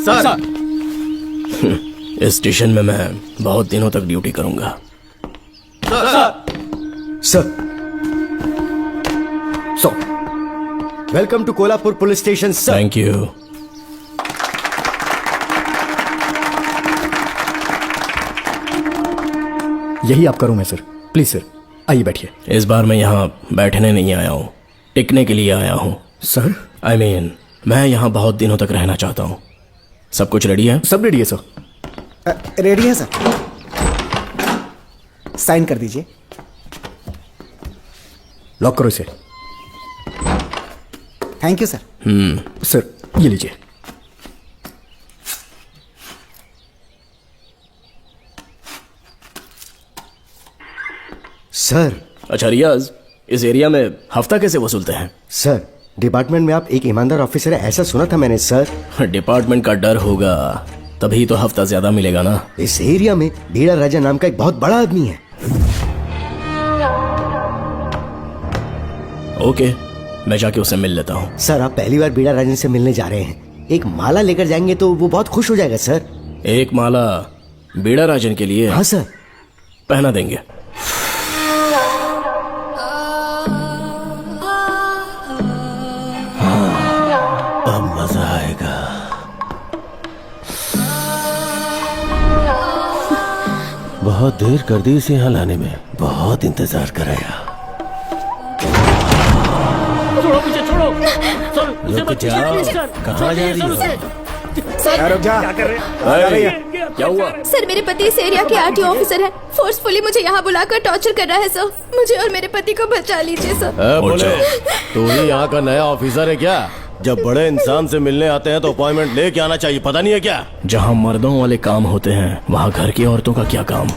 Sir. इस station में मैं बहुत दिनों तक ड्यूटी करूंगा। Sir welcome to Kolhapur police station sir. Thank you. यही आपका रूम है सर, प्लीज सर आइए बैठिए। इस बार मैं यहाँ बैठने नहीं आया हूँ, टिकने के लिए आया हूँ। सर I mean, मैं यहाँ बहुत दिनों तक रहना चाहता हूँ। सब कुछ रेडी है? सब रेडी है सर। रेडी है सर, साइन कर दीजिए। लॉक करो इसे। Thank you sir. सर ये लीजिए। सर अच्छा रियाज, इस एरिया में हफ्ता कैसे वसूलते हैं? सर डिपार्टमेंट में आप एक ईमानदार ऑफिसर है ऐसा सुना था मैंने सर। डिपार्टमेंट का डर होगा तभी तो हफ्ता ज्यादा मिलेगा ना। इस एरिया में भीड़ा राजा नाम का एक बहुत बड़ा आदमी है। ओके, मैं जाके उससे मिल लेता हूँ। सर आप पहली बार भीड़ा राजन से मिलने जा रहे हैं, एक माला लेकर जाएंगे तो वो बहुत खुश हो जाएगा सर। एक माला बीड़ा राजन के लिए? हाँ सर। पहना देंगे। अब मजा आएगा। बहुत देर कर दी इसे यहाँ लाने में, बहुत इंतजार कराया। रुक जाओ, कहाँ जा रही हो? रुक जा। क्या हुआ? सर मेरे पति इस एरिया के आरटीओ ऑफिसर हैं। फोर्सफुली मुझे यहाँ बुलाकर टॉर्चर कर रहा है सर। मुझे और मेरे पति को बचा लीजिए सर। बोले तू ही यहाँ का नया ऑफिसर है क्या? जब बड़े इंसान से मिलने आते हैं तो अपॉइंटमेंट लेके आना चाहिए, पता नहीं है क्या? जहाँ मर्दों वाले काम होते हैं वहाँ घर की औरतों का क्या काम?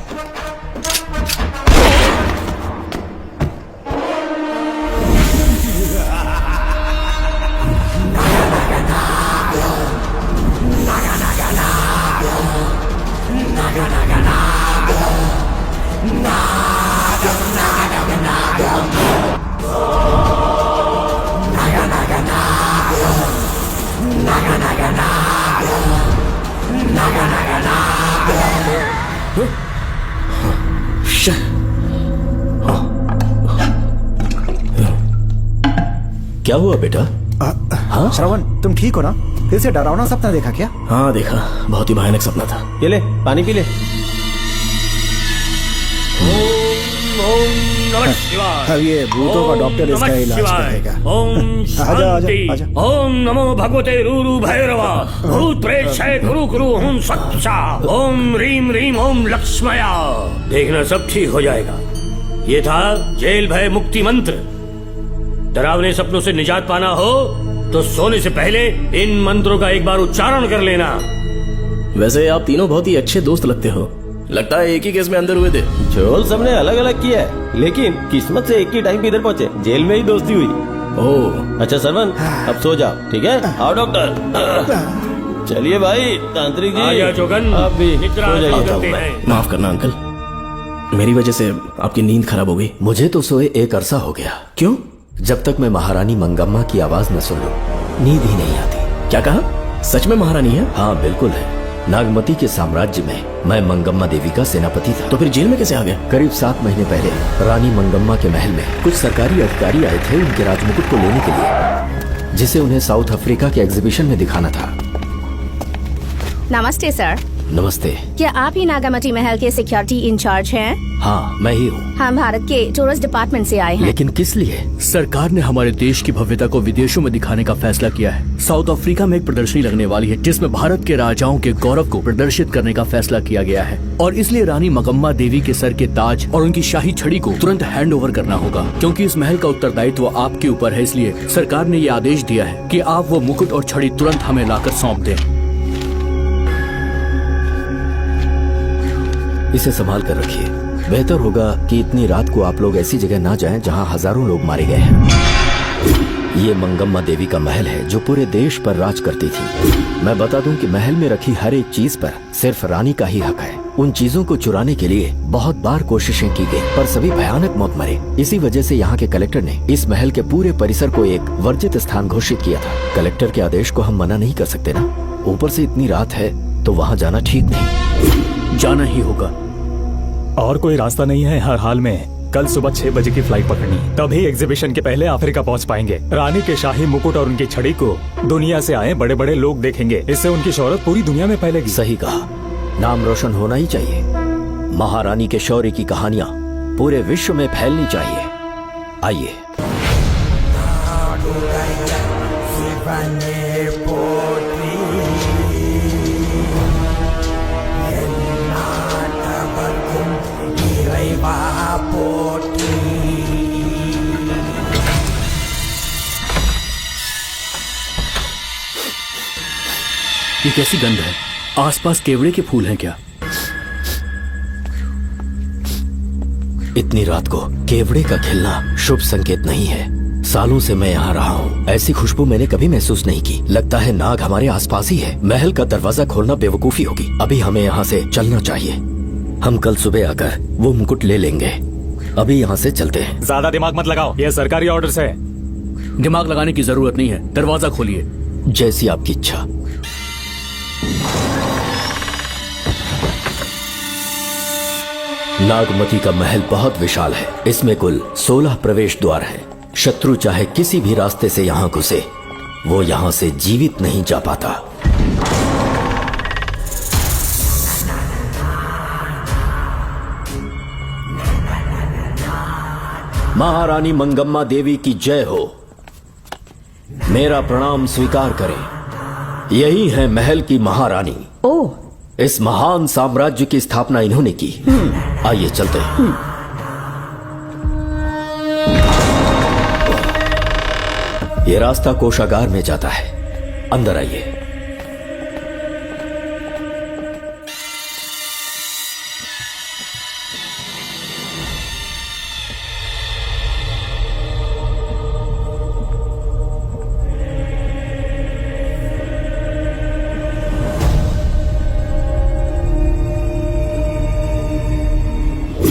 क्या हुआ बेटा? हाँ श्रवण, तुम ठीक हो ना? फिर से डरावना सपना देखा क्या? हाँ देखा, बहुत ही भयानक सपना था। ये ले पानी पी ले। अब ये भूतों का डॉक्टर इसका इलाज करेगा। ओम आजा आजा शांति। आजा। ओम नमो भगवते रूरु भैरवा भूत प्रेत शय गुरु गुरु ओम सच्चा ओम रीम रीम ओम लक्ष्मया। देखना सब ठीक हो जाएगा। ये था जेल भय मुक्ति मंत्र। डरावने सपनों से निजात पाना हो तो सोने से पहले इन मंत्रों का एक बार उच्चारण कर लेना। वैसे आप तीनों बहुत ही अच्छे दोस्त लगते हो। लगता है एक ही केस में अंदर हुए थे। झोल सबने अलग अलग किया है, लेकिन किस्मत से एक ही टाइम पे इधर पहुंचे, जेल में ही दोस्ती हुई। ओह अच्छा सरवन, अब सो जाओ, ठीक है? आओ डॉक्टर। चलिए भाई तांत्रिक जी, आजा जोगन, आप भी निद्रा सो जाइए। करते हैं। माफ करना अंकल, मेरी वजह से आपकी नींद खराब हो गई। मुझे तो सोए एक अरसा हो गया। क्यों? जब तक मैं महारानी मंगम्मा की आवाज न सुन लूं नींद ही नहीं आती। क्या कहा? सच में महारानी है? हाँ बिल्कुल है। नागमती के साम्राज्य में मैं मंगम्मा देवी का सेनापति था। तो फिर जेल में कैसे आ गए? करीब 7 महीने पहले रानी मंगम्मा के महल में कुछ सरकारी अधिकारी आए थे उनके राजमुकुट को लेने के लिए, जिसे उन्हें साउथ अफ्रीका के एग्जीबिशन में दिखाना था। नमस्ते सर। नमस्ते। क्या आप ही नागामती महल के सिक्योरिटी इंचार्ज हैं? हाँ मैं ही हूँ। हम भारत के टूरिस्ट डिपार्टमेंट से आए हैं। लेकिन किस लिए? सरकार ने हमारे देश की भव्यता को विदेशों में दिखाने का फैसला किया है। साउथ अफ्रीका में एक प्रदर्शनी लगने वाली है जिसमें भारत के राजाओं के गौरव को प्रदर्शित करने का फैसला किया गया है, और इसलिए रानी मंगम्मा देवी के सर के ताज और उनकी शाही छड़ी को तुरंत हैंड ओवर करना होगा। क्योंकि इस महल का उत्तरदायित्व आपके ऊपर है, इसलिए सरकार ने ये आदेश दिया है कि आप वो मुकुट और छड़ी तुरंत हमें लाकर सौंप दें। इसे संभाल कर रखिए। बेहतर होगा कि इतनी रात को आप लोग ऐसी जगह ना जाएं जहां हजारों लोग मारे गए हैं। ये मंगम्मा देवी का महल है जो पूरे देश पर राज करती थी। मैं बता दूं कि महल में रखी हर एक चीज पर सिर्फ रानी का ही हक है। उन चीजों को चुराने के लिए बहुत बार कोशिशें की गई, पर सभी भयानक मौत मरे। इसी वजह से यहाँ के कलेक्टर ने इस महल के पूरे परिसर को एक वर्जित स्थान घोषित किया था। कलेक्टर के आदेश को हम मना नहीं कर सकते ना। ऊपर से इतनी रात है तो वहाँ जाना ठीक नहीं। जाना ही होगा। और कोई रास्ता नहीं है। हर हाल में कल सुबह 6 बजे की फ्लाइट पकड़नी, तभी एग्जीबिशन के पहले अफ्रीका पहुंच पाएंगे। रानी के शाही मुकुट और उनकी छड़ी को दुनिया से आए बड़े बड़े लोग देखेंगे। इससे उनकी शोहरत पूरी दुनिया में फैलेगी। सही कहा, नाम रोशन होना ही चाहिए। महारानी के शौर्य की कहानियां पूरे विश्व में फैलनी चाहिए। आइए। ये कैसी गंध है? आसपास केवड़े के फूल हैं क्या? इतनी रात को केवड़े का खिलना शुभ संकेत नहीं है। सालों से मैं यहाँ रहा हूँ, ऐसी खुशबू मैंने कभी महसूस नहीं की। लगता है नाग हमारे आसपास ही है। महल का दरवाजा खोलना बेवकूफी होगी। अभी हमें यहाँ से चलना चाहिए। हम कल सुबह आकर वो मुकुट ले लेंगे। अभी यहाँ से चलते हैं। ज्यादा दिमाग मत लगाओ, ये सरकारी ऑर्डर्स है। दिमाग लगाने की जरूरत नहीं है, दरवाजा खोलिए। जैसी आपकी इच्छा। नागमती का महल बहुत विशाल है। इसमें कुल 16 प्रवेश द्वार हैं। शत्रु चाहे किसी भी रास्ते से यहाँ घुसे, वो यहाँ से जीवित नहीं जा पाता। महारानी मंगम्मा देवी की जय हो। मेरा प्रणाम स्वीकार करें। यही है महल की महारानी। ओह, इस महान साम्राज्य की स्थापना इन्होंने की। आइए चलते हैं। ये रास्ता कोषागार में जाता है। अंदर आइए।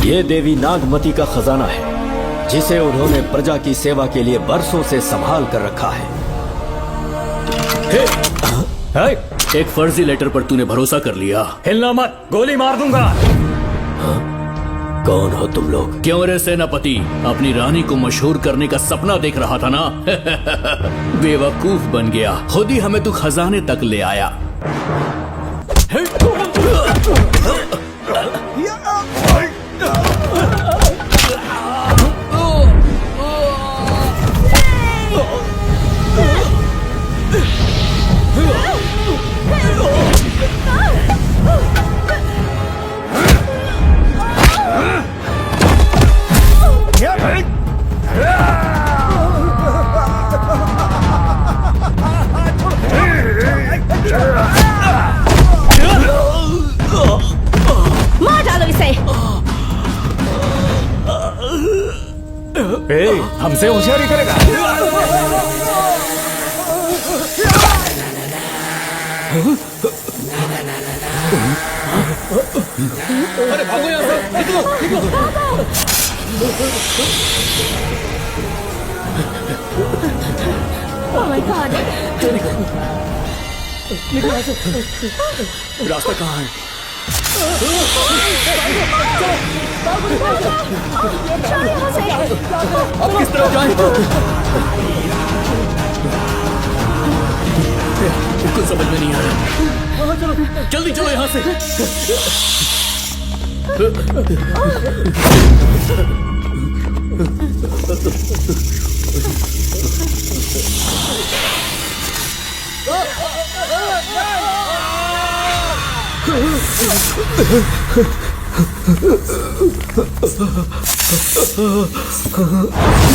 ये देवी नागमती का खजाना है, जिसे उन्होंने प्रजा की सेवा के लिए बरसों से संभाल कर रखा है। एक फर्जी लेटर पर तूने भरोसा कर लिया। हिलना मत, गोली मार दूंगा। कौन हो तुम लोग? क्यों रे सेनापति, अपनी रानी को मशहूर करने का सपना देख रहा था ना? बेवकूफ बन गया। खुद ही हमें तू खजाने तक ले आया। मार डालो इसे। हमसे होशियारी करेगा। अरे भागो यहाँ से, निकलो, निकलो। Oh my God! रास्ता कहाँ है? अब किस तरफ जाएं? कुछ समझ में नहीं आ रहा। जल्दी चलो यहाँ से।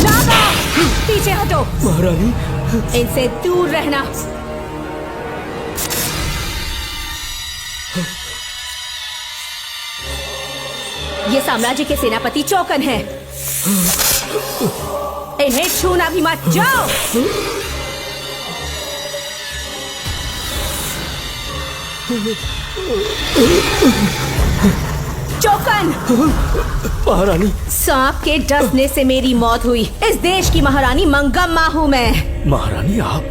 नागा, पीछे हटो। महारानी, इनसे दूर रहना। ये साम्राज्य के सेनापति चौकन हैं। इन्हें छूना भी मत। जाओ। चौकन। महारानी, सांप के डसने से मेरी मौत हुई। इस देश की महारानी मंगम्मा हूँ मैं। महारानी आप?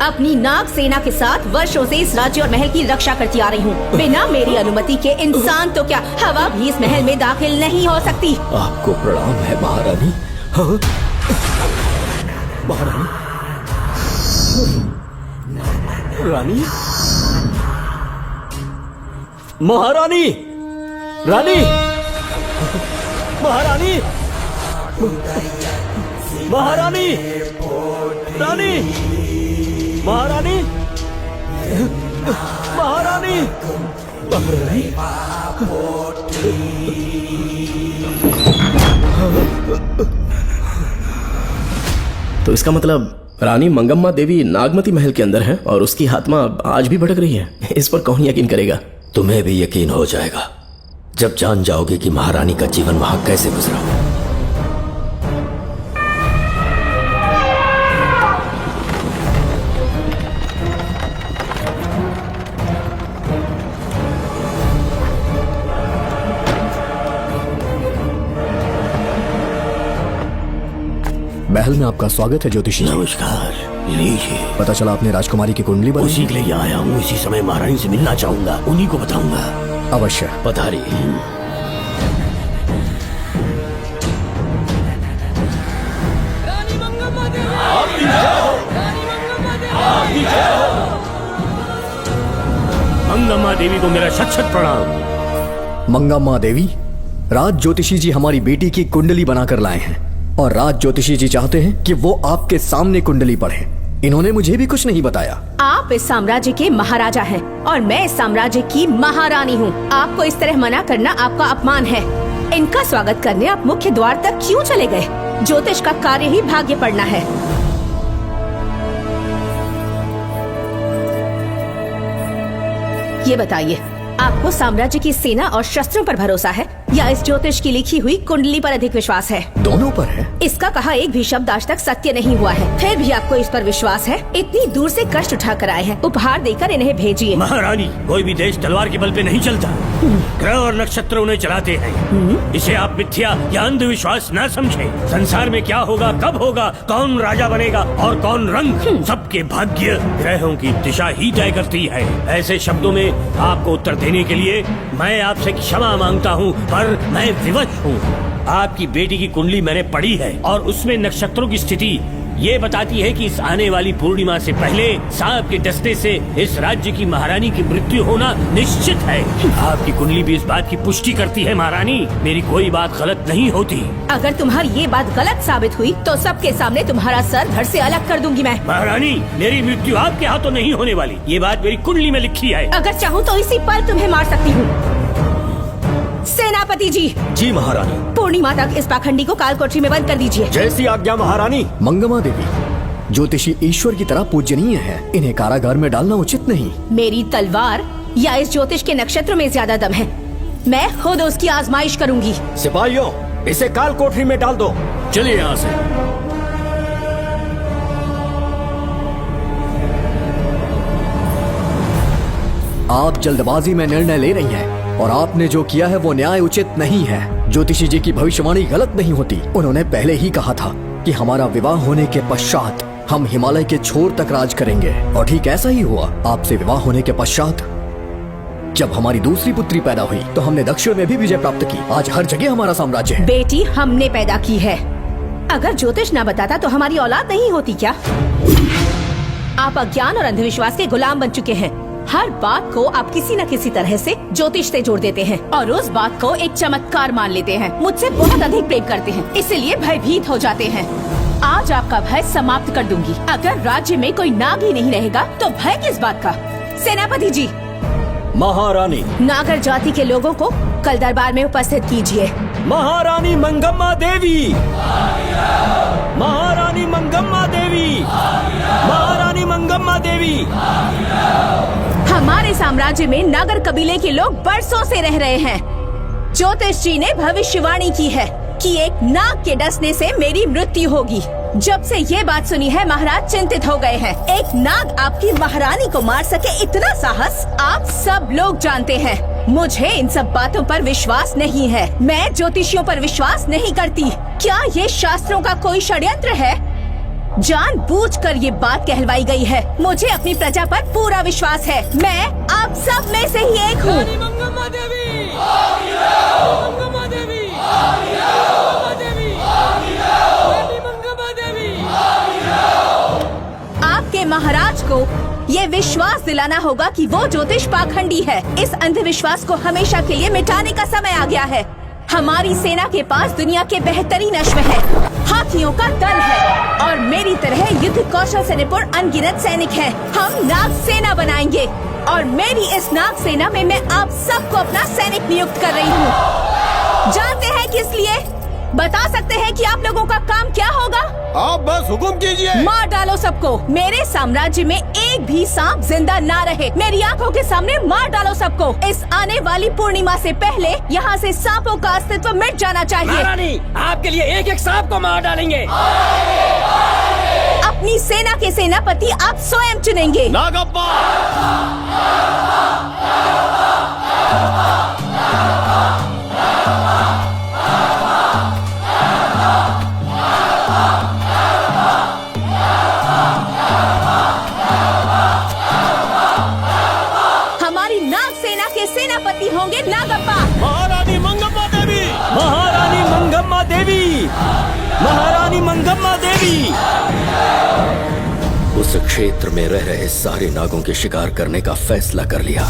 अपनी नाग सेना के साथ वर्षों से इस राज्य और महल की रक्षा करती आ रही हूँ। बिना मेरी अनुमति के इंसान तो क्या हवा भी इस महल में दाखिल नहीं हो सकती। आपको प्रणाम है महारानी। हाँ? महारानी, रानी, महारानी, रानी, महारानी, महारानी, रानी, महारानी, महारानी, महारानी। तो इसका मतलब रानी मंगम्मा देवी नागमती महल के अंदर है और उसकी आत्मा आज भी भटक रही है। इस पर कौन यकीन करेगा? तुम्हें भी यकीन हो जाएगा जब जान जाओगे कि महारानी का जीवन वहां कैसे गुजरा। महल में आपका स्वागत है ज्योतिषी। नमस्कार, लीजिए। पता चला आपने राजकुमारी की कुंडली बनाई। उसी के लिए आया हूँ। इसी समय महारानी से मिलना चाहूंगा, उन्हीं को बताऊंगा। अवश्य। पधारी। मंगम्मा देवी को मेरा शत शत प्रणाम। मंगम्मा देवी, राज ज्योतिषी जी हमारी बेटी की कुंडली बनाकर लाए हैं और राज ज्योतिषी जी चाहते हैं कि वो आपके सामने कुंडली पढ़े। इन्होंने मुझे भी कुछ नहीं बताया। आप इस साम्राज्य के महाराजा हैं और मैं इस साम्राज्य की महारानी हूँ। आपको इस तरह मना करना आपका अपमान है। इनका स्वागत करने आप मुख्य द्वार तक क्यों चले गए? ज्योतिष का कार्य ही भाग्य पढ़ना है। ये बताइए, आपको साम्राज्य की सेना और शस्त्रों पर भरोसा है या इस ज्योतिष की लिखी हुई कुंडली पर अधिक विश्वास है? दोनों पर है। इसका कहा एक भी शब्द आज तक सत्य नहीं हुआ है, फिर भी आपको इस पर विश्वास है? इतनी दूर से कष्ट उठा कर आए हैं, उपहार देकर इन्हें भेजिए। महारानी, कोई भी देश तलवार के बल पे नहीं चलता, ग्रह और नक्षत्र उन्हें चलाते हैं। इसे आप मिथ्या या अंधविश्वास न समझें। संसार में क्या होगा, कब होगा, कौन राजा बनेगा और कौन रंग, सबके भाग्य ग्रहों की दिशा ही तय करती है। ऐसे शब्दों में आपको उत्तर देने के लिए मैं आपसे क्षमा मांगता हूँ, पर मैं विवश हूँ। आपकी बेटी की कुंडली मैंने पढ़ी है और उसमें नक्षत्रों की स्थिति ये बताती है कि इस आने वाली पूर्णिमा से पहले सांप के डसने से इस राज्य की महारानी की मृत्यु होना निश्चित है। आपकी कुंडली भी इस बात की पुष्टि करती है। महारानी, मेरी कोई बात गलत नहीं होती। अगर तुम्हारी ये बात गलत साबित हुई तो सबके सामने तुम्हारा सर धड़ से अलग कर दूंगी मैं। महारानी, मेरी मृत्यु आपके हाथों नहीं होने वाली, ये बात मेरी कुंडली में लिखी है। अगर चाहूँ तो इसी पल तुम्हें मार सकती हूँ। सेनापति जी। जी महारानी। पूर्णिमा तक इस पाखंडी को कालकोठरी में बंद कर दीजिए। जैसी आज्ञा महारानी। मंगम्मा देवी, ज्योतिषी ईश्वर की तरह पूजनीय है, इन्हें कारागार में डालना उचित नहीं। मेरी तलवार या इस ज्योतिष के नक्षत्र में ज्यादा दम है? मैं खुद उसकी आजमाइश करूंगी। सिपाहियों, इसे काल कोठरी में डाल दो। चलिए यहाँ से। आप जल्दबाजी में निर्णय ले रही हैं और आपने जो किया है वो न्याय उचित नहीं है। ज्योतिषी जी की भविष्यवाणी गलत नहीं होती। उन्होंने पहले ही कहा था कि हमारा विवाह होने के पश्चात हम हिमालय के छोर तक राज करेंगे और ठीक ऐसा ही हुआ। आपसे विवाह होने के पश्चात जब हमारी दूसरी पुत्री पैदा हुई तो हमने दक्षिण में भी विजय प्राप्त की। आज हर जगह हमारा साम्राज्य है। बेटी हमने पैदा की है। अगर ज्योतिष ना बताता तो हमारी औलाद नहीं होती क्या? आप अज्ञान और अंधविश्वास के गुलाम बन चुके हैं। हर बात को आप किसी न किसी तरह से ज्योतिष से जोड़ देते हैं और उस बात को एक चमत्कार मान लेते हैं। मुझसे बहुत अधिक प्रेम करते हैं, इसलिए भयभीत हो जाते हैं। आज आपका भय समाप्त कर दूंगी। अगर राज्य में कोई नाग ही नहीं रहेगा तो भय किस बात का? सेनापति जी। महारानी। नागर जाति के लोगों को कल दरबार में उपस्थित कीजिए। महारानी मंगम्मा देवी। महारानी मंगम्मा देवी। महारानी मंगम्मा देवी। हमारे साम्राज्य में नागर कबीले के लोग बरसों से रह रहे हैं। ज्योतिष जी ने भविष्यवाणी की है कि एक नाग के डसने से मेरी मृत्यु होगी। जब से ये बात सुनी है महाराज चिंतित हो गए हैं। एक नाग आपकी महारानी को मार सके इतना साहस आप सब लोग जानते हैं। मुझे इन सब बातों पर विश्वास नहीं है। मैं ज्योतिषियों पर विश्वास नहीं करती। क्या ये शास्त्रों का कोई षड्यंत्र है? जानबूझकर ये बात कहलवाई गई है। मुझे अपनी प्रजा पर पूरा विश्वास है। मैं आप सब में से ही एक हूँ। आपके महाराज को ये विश्वास दिलाना होगा कि वो ज्योतिष पाखंडी है। इस अंधविश्वास को हमेशा के लिए मिटाने का समय आ गया है। हमारी सेना के पास दुनिया के बेहतरीन अश्व है, हाथियों का दल है और मेरी तरह युद्ध कौशल से निपुण अनगिनत सैनिक हैं। हम नाग सेना बनाएंगे और मेरी इस नाग सेना में मैं आप सबको अपना सैनिक नियुक्त कर रही हूँ। जानते हैं किस लिए? बता सकते हैं कि आप लोगों का काम क्या होगा? आप बस हुक्म कीजिए। मार डालो सबको। मेरे साम्राज्य में एक भी सांप जिंदा ना रहे। मेरी आंखों के सामने मार डालो सबको। इस आने वाली पूर्णिमा से पहले यहाँ से सांपों का अस्तित्व मिट जाना चाहिए। महारानी, आपके लिए एक एक सांप को मार डालेंगे। अपनी सेना के सेनापति आप स्वयं चुनेंगे। नागप्पा। हमारी नाग सेना के सेनापति होंगे नागप्पा। महारानी मंगम्मा देवी। महारानी मंगम्मा देवी, महारानी मंगम्मा देवी। उस क्षेत्र में रह रहे सारे नागों के शिकार करने का फैसला कर लिया।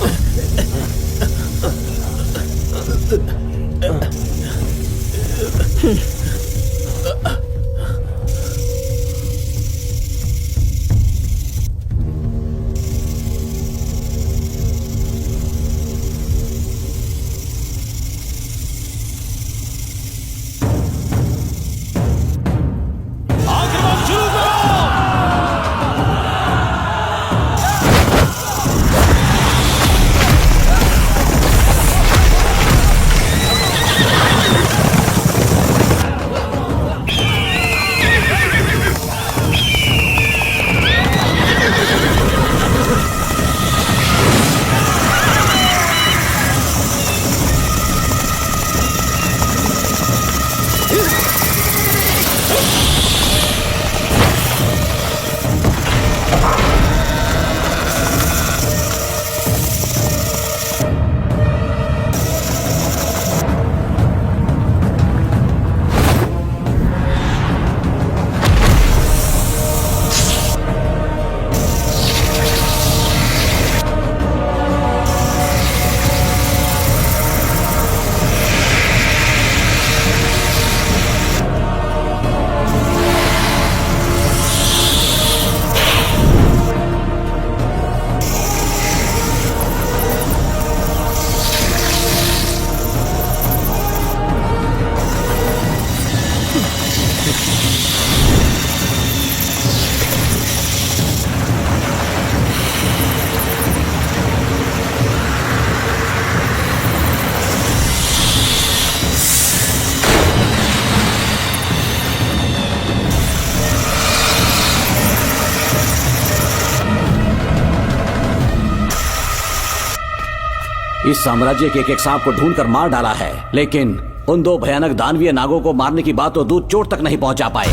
इस साम्राज्य के एक सांप को ढूंढकर मार डाला है, लेकिन उन दो भयानक दानवीय नागों को मारने की बात तो दूध चोट तक नहीं पहुंचा पाए।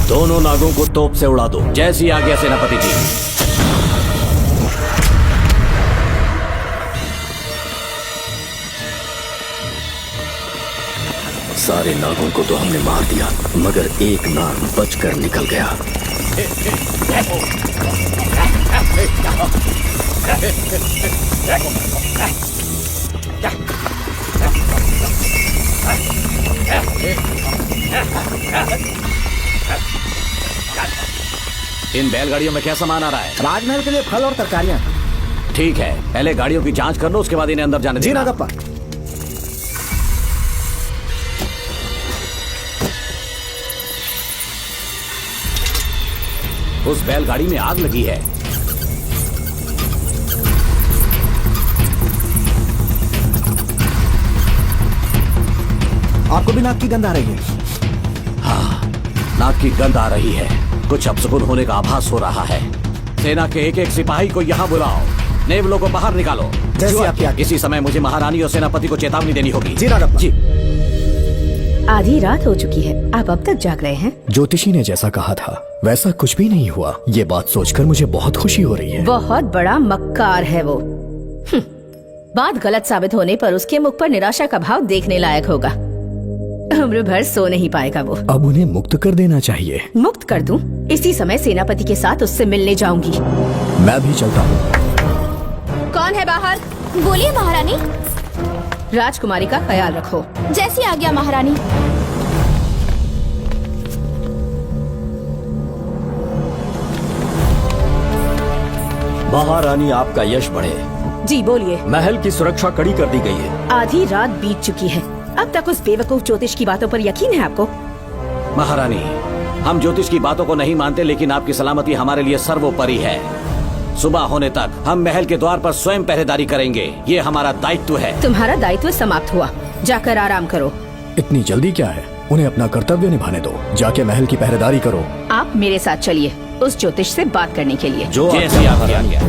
दोनों नागों को तोप से उड़ा दो। जैसी आज्ञा सेनापति जी। सारे नागों को तो हमने मार दिया, मगर एक नाग बचकर निकल गया। इन बैलगाड़ियों में क्या सामान आ रहा है? राजमहल के लिए फल और तरकारियां। ठीक है, पहले गाड़ियों की जांच कर लो, उसके बाद इन्हें अंदर जाने जी देना। नागप्पा। उस बैलगाड़ी में आग लगी है। आपको भी नाक की गंध आ रही है? हाँ, नाक की गंध आ रही है। कुछ अपशकुन होने का आभास हो रहा है। सेना के एक एक सिपाही को यहाँ बुलाओ। नेवलों को बाहर निकालो। जैसी आपकी आज्ञा। इसी समय मुझे महारानी और सेनापति को चेतावनी देनी होगी। जी नागप्पा। जी। आधी रात हो चुकी है, आप अब तक जाग रहे हैं। ज्योतिषी ने जैसा कहा था वैसा कुछ भी नहीं हुआ। ये बात सोचकर मुझे बहुत खुशी हो रही है। बहुत बड़ा मक्कार है वो। बात गलत साबित होने पर उसके मुख पर निराशा का भाव देखने लायक होगा। उम्र भर सो नहीं पाएगा वो। अब उन्हें मुक्त कर देना चाहिए। मुक्त कर दूं? इसी समय सेनापति के साथ उससे मिलने जाऊंगी। मैं भी चलता हूँ। कौन है बाहर? बोलिए महारानी। राजकुमारी का ख्याल रखो। जैसी आज्ञा महारानी। महारानी, आपका यश बढ़े। जी बोलिए। महल की सुरक्षा कड़ी कर दी गई है। आधी रात बीत चुकी है, अब तक उस बेवकूफ ज्योतिष की बातों पर यकीन है आपको? महारानी, हम ज्योतिष की बातों को नहीं मानते, लेकिन आपकी सलामती हमारे लिए सर्वोपरि है। सुबह होने तक हम महल के द्वार पर स्वयं पहरेदारी करेंगे, ये हमारा दायित्व है। तुम्हारा दायित्व समाप्त हुआ, जाकर आराम करो। इतनी जल्दी क्या है? उन्हें अपना कर्तव्य निभाने दो। जाके महल की पहरेदारी करो। आप मेरे साथ चलिए उस ज्योतिष से बात करने के लिए। जो जैसी आपकी आज्ञा।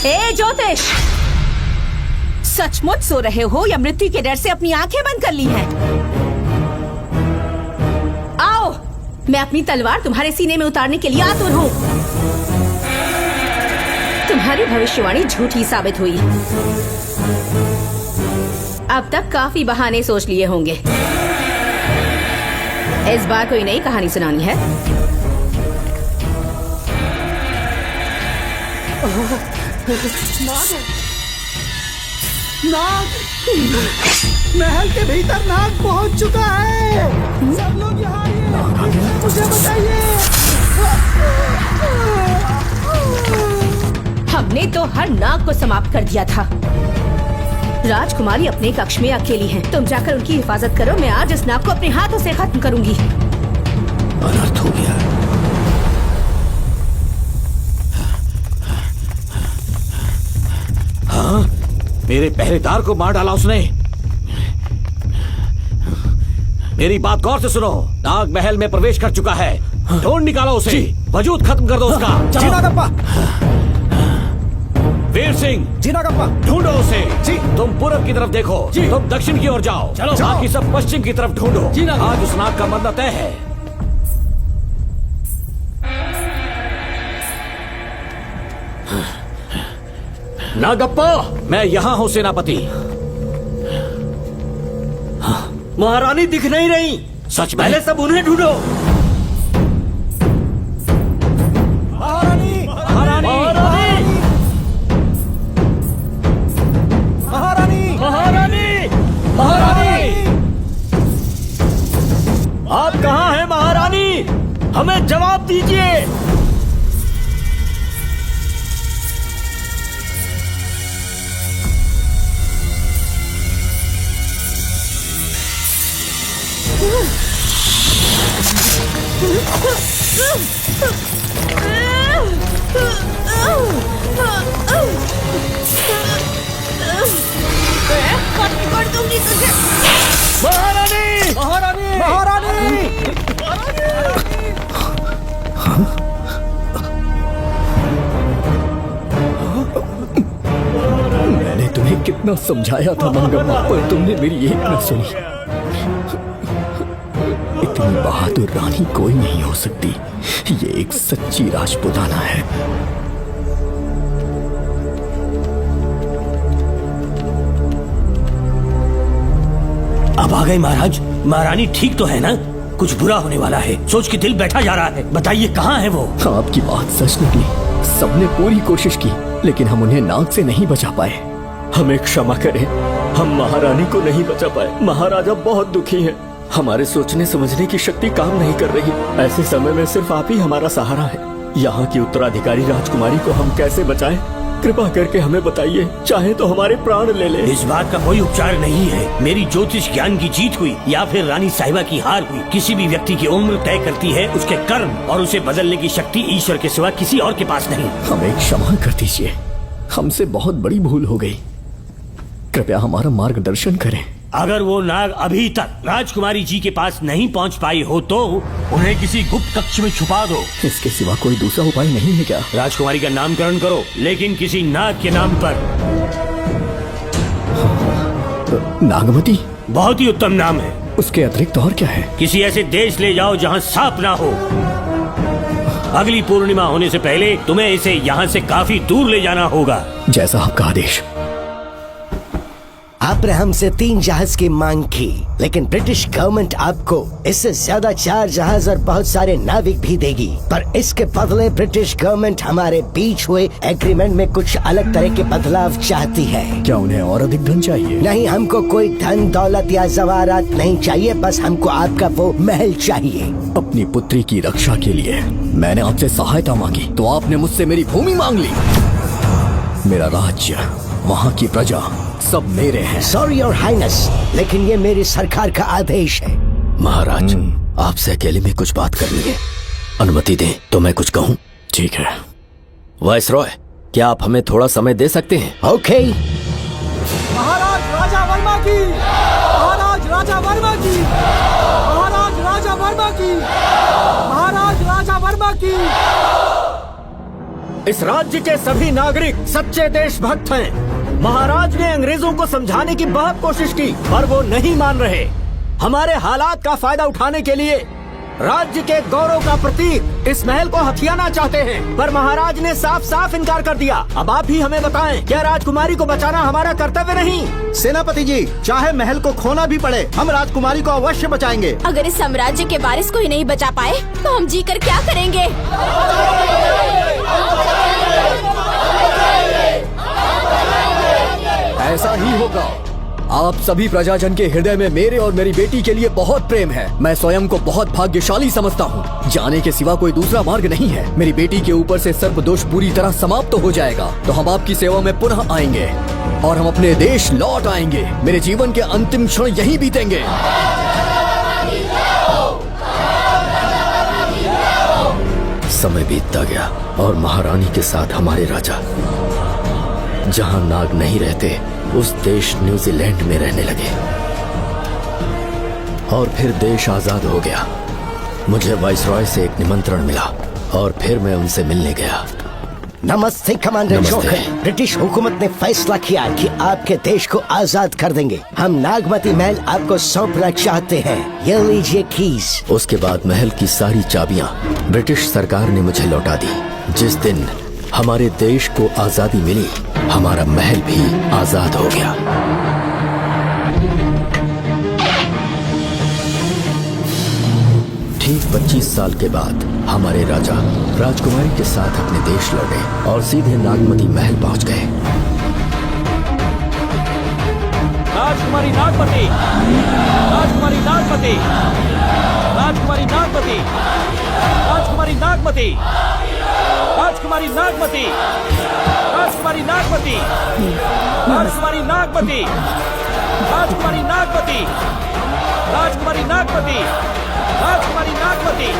ए ज्योतिष, सचमुच सो रहे हो या मृत्यु के डर से अपनी आंखें बंद कर ली हैं? आओ, मैं अपनी तलवार तुम्हारे सीने में उतारने के लिए आतुर हूँ। तुम्हारी भविष्यवाणी झूठी साबित हुई। अब तक काफी बहाने सोच लिए होंगे। इस बार कोई नई कहानी सुनानी है? नाग! महल के भीतर नाग पहुंच चुका है। सब लोग यहाँ आइए, मुझे बताइए। हमने तो हर नाग को समाप्त कर दिया था। राजकुमारी अपने कक्ष में अकेली हैं। तुम जाकर उनकी हिफाजत करो। मैं आज इस नाग को अपने हाथों से खत्म करूंगी। अनर्थ हो गया। हाँ, मेरे पहरेदार को मार डाला उसने। मेरी बात गौर से सुनो। नाग महल में प्रवेश कर चुका है। ढूंढ निकालो उसे। वजूद खत्म कर दो उसका। जी नागप्पा। वीर सिंह, जी नागप्पा। ढूंढो उसे। जी। तुम पूरब की तरफ देखो। जी। तुम दक्षिण की ओर जाओ। चलो। बाकी सब पश्चिम की तरफ ढूंढो। जी नाग। आज उस नाग का मरना तय है। नागप्पा, मैं यहाँ हूँ सेनापति। महारानी दिख नहीं रही। सच में? पहले सब उन्हें ढूंढो। महारानी! महारानी! महारानी! महारानी, महारानी, आप कहाँ हैं महारानी? हमें जवाब दीजिए। कर दूंगी तुझे। महारानी, महारानी, महारानी! मैंने तुम्हें कितना समझाया था मंगम्मा, पर तुमने मेरी एक न सुनी। इतनी बहादुर रानी कोई नहीं हो सकती। ये एक सच्ची राजपुताना है। अब आ गए महाराज। महारानी ठीक तो है ना? कुछ बुरा होने वाला है, सोच के दिल बैठा जा रहा है। बताइए कहाँ है वो? आपकी बात सच निकली। सबने पूरी कोशिश की, लेकिन हम उन्हें नाग से नहीं बचा पाए। हमें क्षमा करें, हम महारानी को नहीं बचा पाए। महाराजा बहुत दुखी हैं। हमारे सोचने समझने की शक्ति काम नहीं कर रही। ऐसे समय में सिर्फ आप ही हमारा सहारा है। यहाँ की उत्तराधिकारी राजकुमारी को हम कैसे बचाएं? कृपा करके हमें बताइए, चाहे तो हमारे प्राण ले ले। इस बात का कोई उपचार नहीं है। मेरी ज्योतिष ज्ञान की जीत हुई या फिर रानी साहिबा की हार हुई, किसी भी व्यक्ति की उम्र तय करती है उसके कर्म, और उसे बदलने की शक्ति ईश्वर के सिवा किसी और के पास नहीं। हमें क्षमा कर दीजिए, हमसे बहुत बड़ी भूल हो गई। कृपया हमारा मार्गदर्शन करें। अगर वो नाग अभी तक राजकुमारी जी के पास नहीं पहुंच पाई हो तो उन्हें किसी गुप्त कक्ष में छुपा दो। इसके सिवा कोई दूसरा उपाय नहीं है क्या? राजकुमारी का नामकरण करो, लेकिन किसी नाग के नाम पर। नागमती बहुत ही उत्तम नाम है। उसके अतिरिक्त और क्या है? किसी ऐसे देश ले जाओ जहाँ सांप ना हो। अगली पूर्णिमा होने से पहले तुम्हें इसे यहाँ से काफी दूर ले जाना होगा। जैसा आपका आदेश। आपने हमसे 3 जहाज की मांग की, लेकिन ब्रिटिश गवर्नमेंट आपको इससे ज्यादा 4 जहाज और बहुत सारे नाविक भी देगी। पर इसके बदले ब्रिटिश गवर्नमेंट हमारे बीच हुए एग्रीमेंट में कुछ अलग तरह के बदलाव चाहती है। क्या उन्हें और अधिक धन चाहिए? नहीं, हमको कोई धन दौलत या जवाहरात नहीं चाहिए, बस हमको आपका वो महल चाहिए। अपनी पुत्री की रक्षा के लिए मैंने आपसे सहायता मांगी तो आपने मुझसे मेरी भूमि मांग ली। मेरा राज्य, वहाँ की प्रजा सब मेरे हैं। सॉरी योर हाइनेस, लेकिन ये मेरी सरकार का आदेश है। महाराज, आपसे अकेले में कुछ बात करनी है। अनुमति दें तो मैं कुछ कहूँ? ठीक है। वाइसरॉय, क्या आप हमें थोड़ा समय दे सकते हैं? ओके। महाराज राजा वर्मा की, महाराज राजा वर्मा की, महाराज राजा वर्मा की, महाराज राजा वर्मा की। इस राज्य के सभी नागरिक सच्चे देशभक्त हैं। महाराज ने अंग्रेजों को समझाने की बहुत कोशिश की, पर वो नहीं मान रहे। हमारे हालात का फायदा उठाने के लिए राज्य के गौरव का प्रतीक इस महल को हथियाना चाहते हैं, पर महाराज ने साफ साफ इनकार कर दिया। अब आप ही हमें बताएं, क्या राजकुमारी को बचाना हमारा कर्तव्य नहीं? सेनापति जी, चाहे महल को खोना भी पड़े, हम राजकुमारी को अवश्य बचाएंगे। अगर इस साम्राज्य के वारिस को ही नहीं बचा पाए तो हम जीकर क्या करेंगे? ऐसा ही होगा। आप सभी प्रजाजन के हृदय में मेरे और मेरी बेटी के लिए बहुत प्रेम है। मैं स्वयं को बहुत भाग्यशाली समझता हूँ। जाने के सिवा कोई दूसरा मार्ग नहीं है। मेरी बेटी के ऊपर से सर्पदोष पूरी तरह समाप्त हो जाएगा तो हम आपकी सेवा में पुनः आएंगे और हम अपने देश लौट आएंगे। मेरे जीवन के अंतिम क्षण यहीं बीतेंगे। समय बीतता गया और महारानी के साथ हमारे राजा जहां नाग नहीं रहते उस देश न्यूजीलैंड में रहने लगे और फिर देश आजाद हो गया। मुझे वाइसरॉय से एक निमंत्रण मिला और फिर मैं उनसे मिलने गया। नमस्ते कमांडर जोकर। ब्रिटिश हुकूमत ने फैसला किया कि आपके देश को आजाद कर देंगे। हम नागमती महल आपको सौंपना चाहते हैं। ये लीजिए कीज। उसके बाद महल की सारी चाबियां ब्रिटिश सरकार ने मुझे लौटा दी। जिस दिन हमारे देश को आजादी मिली, हमारा महल भी आजाद हो गया। ठीक 25 साल के बाद हमारे राजा राजकुमारी के साथ अपने देश लौटे और सीधे नागमती महल पहुंच गए। राजकुमारी नागमती, राजकुमारी नागमती, राजकुमारी नागमती, राजकुमारी नागमती, राजकुमारी नागमती, राजकुमारी नागमती, राजकुमारी नागमती, राजकुमारी नागमती, राजकुमारी नागमती, राजकुमारी नागमती,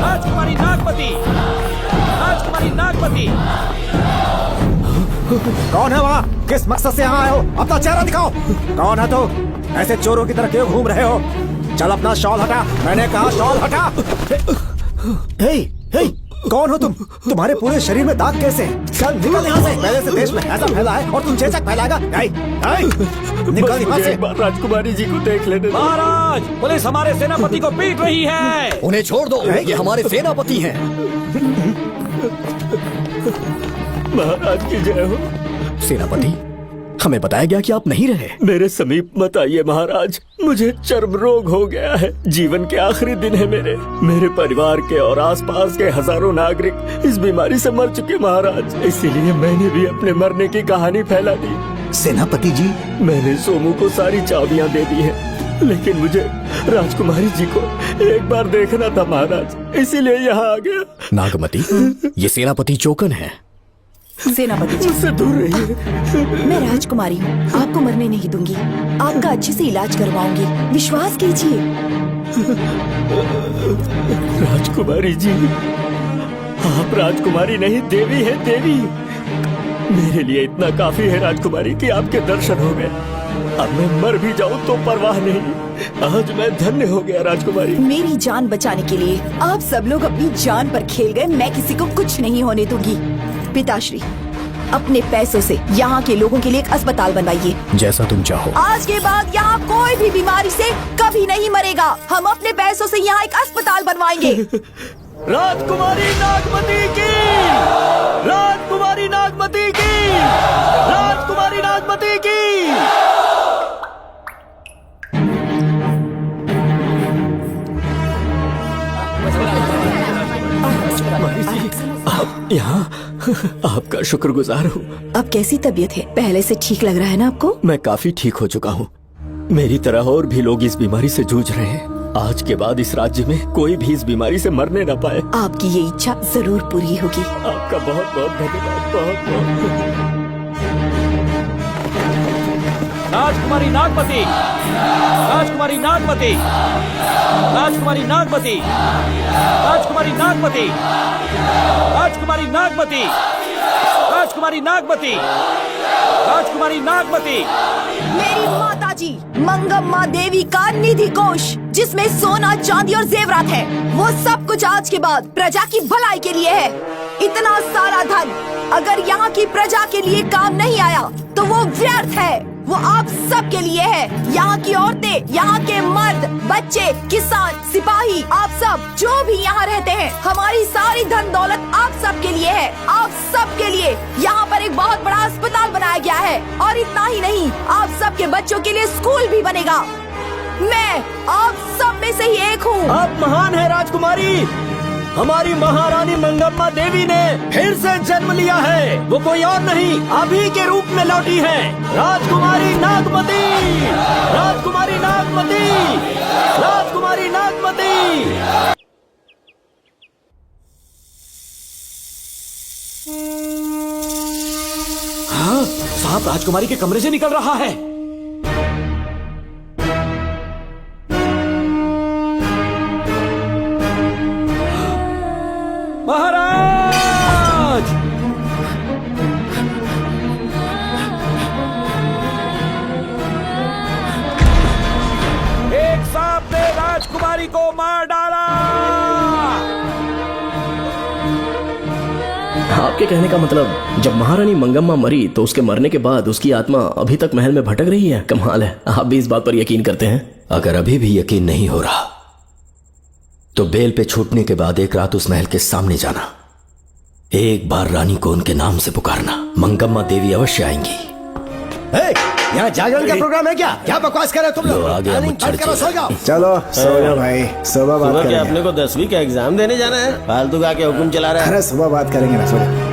राजकुमारी नागमती, राजकुमारी नागमती। कौन है वहाँ? किस मकसद से यहाँ आए हो? अपना चेहरा दिखाओ। कौन है तो? ऐसे चोरों की तरह क्यों घूम रहे हो? चल अपना शॉल हटा। मैंने कहा शॉल हटा। हे, हे, कौन हो तुम? तुम्हारे पूरे शरीर में दाग कैसे? चल निकल यहाँ से। पहले से देश में ऐसा फैला है और तुम चेचक फैलाएगा? निकल यहाँ से। राजकुमारी जी को देख लेने दो। महाराज, पुलिस हमारे सेनापति को पीट रही है। उन्हें छोड़ दो, ये हमारे सेनापति हैं। महाराज की जय हो। सेनापति, हमें बताया गया कि आप नहीं रहे। मेरे समीप मत आइए महाराज, मुझे चर्म रोग हो गया है। जीवन के आखिरी दिन है मेरे परिवार के और आसपास के हजारों नागरिक इस बीमारी से मर चुके महाराज। इसीलिए मैंने भी अपने मरने की कहानी फैला दी। सेनापति जी, मैंने सोमू को सारी चाबियां दे दी हैं, लेकिन मुझे राजकुमारी जी को एक बार देखना था महाराज, इसीलिए यहाँ आ गया। नागमती, ये सेनापति चोकन है। सेनापति जी, मुझसे दूर रहिए। मैं राजकुमारी हूँ, आपको मरने नहीं दूंगी। आपका अच्छे से इलाज करवाऊंगी, विश्वास कीजिए। राजकुमारी जी, आप राजकुमारी नहीं देवी है, देवी। मेरे लिए इतना काफी है राजकुमारी कि आपके दर्शन हो गए। अब मैं मर भी जाऊं तो परवाह नहीं। आज मैं धन्य हो गया राजकुमारी। मेरी जान बचाने के लिए आप सब लोग अपनी जान पर खेल गए। मैं किसी को कुछ नहीं होने दूंगी। पिताश्री, अपने पैसों से यहाँ के लोगों के लिए एक अस्पताल बनवाइए। जैसा तुम चाहो। आज के बाद यहाँ कोई भी बीमारी से कभी नहीं मरेगा। हम अपने पैसों से यहाँ एक अस्पताल बनवाएंगे। राजकुमारी नागमती की, राजकुमारी नागमती की, राजकुमारी नागमती की। आप यहाँ, आपका शुक्रगुजार हूँ। अब कैसी तबीयत है? पहले से ठीक लग रहा है ना आपको? मैं काफी ठीक हो चुका हूँ। मेरी तरह और भी लोग इस बीमारी से जूझ रहे हैं। आज के बाद इस राज्य में कोई भी इस बीमारी से मरने न पाए। आपकी ये इच्छा जरूर पूरी होगी। आपका बहुत बहुत धन्यवाद, बहुत बहुत। राजकुमारी नागमती, राजकुमारी नागमती, राजकुमारी नागमती, राजकुमारी नागमती, राजकुमारी नागमती, राजकुमारी नागमती, राजकुमारी नागमती। मेरी माताजी मंगम्मा देवी का निधि कोष, जिसमें सोना, चांदी और जेवरात है, वो सब कुछ आज के बाद प्रजा की भलाई के लिए है। इतना सारा धन अगर यहाँ की प्रजा के लिए काम नहीं आया तो वो व्यर्थ है। वो आप सब के लिए है। यहाँ की औरतें, यहाँ के मर्द, बच्चे, किसान, सिपाही, आप सब जो भी यहाँ रहते हैं, हमारी सारी धन दौलत आप सब के लिए है। आप सब के लिए यहाँ पर एक बहुत बड़ा अस्पताल बनाया गया है। और इतना ही नहीं, आप सब के बच्चों के लिए स्कूल भी बनेगा। मैं आप सब में से ही एक हूँ। आप महान है राजकुमारी। हमारी महारानी मंगम्मा देवी ने फिर से जन्म लिया है। वो कोई और नहीं, अभी के रूप में लौटी है। राजकुमारी नागमती, राजकुमारी नागमती, राजकुमारी नागमती। हाँ, साहब राजकुमारी के कमरे से निकल रहा है। महाराज! एक सांप ने राजकुमारी को मार डाला। आपके कहने का मतलब जब महारानी मंगम्मा मरी तो उसके मरने के बाद उसकी आत्मा अभी तक महल में भटक रही है? कमाल है, आप भी इस बात पर यकीन करते हैं? अगर अभी भी यकीन नहीं हो रहा तो बेल पे छूटने के बाद एक रात उस महल के सामने जाना, एक बार रानी को उनके नाम से पुकारना। मंगम्मा देवी अवश्य आएंगी। यहाँ जागरण का प्रोग्राम है क्या? क्या बकवास कर रहे हो तुम लोग? आ गया मुच्छर करो, सो जाओ। चलो सो जाओ भाई, सुबह बात करेंगे। अपने को 10वीं का एग्जाम देने जाना है, फालतू का क्या हुक्म चला रहा है? अरे सुबह बात करेंगे ना, सो जाओ।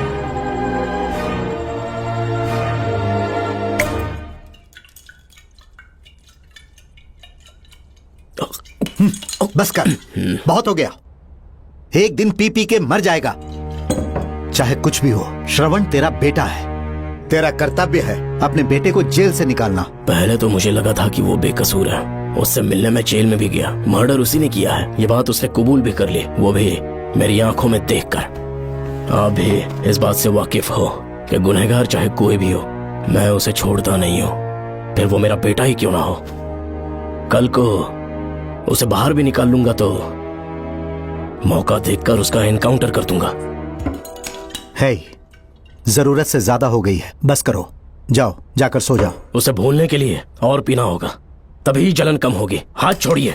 बस कर, बहुत हो गया। एक दिन पी पी के मर जाएगा। चाहे कुछ भी हो, श्रवण तेरा बेटा है। तेरा कर्तव्य है अपने बेटे को जेल से निकालना। पहले तो मुझे लगा था कि वो बेकसूर है, उससे मिलने में जेल में भी गया। मर्डर उसी ने किया है, ये बात उसने कबूल भी कर ली, वो भी मेरी आंखों में देखकर। आप भी इस बात से वाकिफ हो कि गुनहगार चाहे कोई भी हो, मैं उसे छोड़ता नहीं हूँ, फिर वो मेरा बेटा ही क्यों ना हो। कल को उसे बाहर भी निकाल लूंगा तो मौका देखकर उसका एनकाउंटर कर दूंगा। है, जरूरत से ज्यादा हो गई है, बस करो, जाओ जाकर सो जाओ। उसे भूलने के लिए और पीना होगा, तभी जलन कम होगी। हाथ छोड़िए।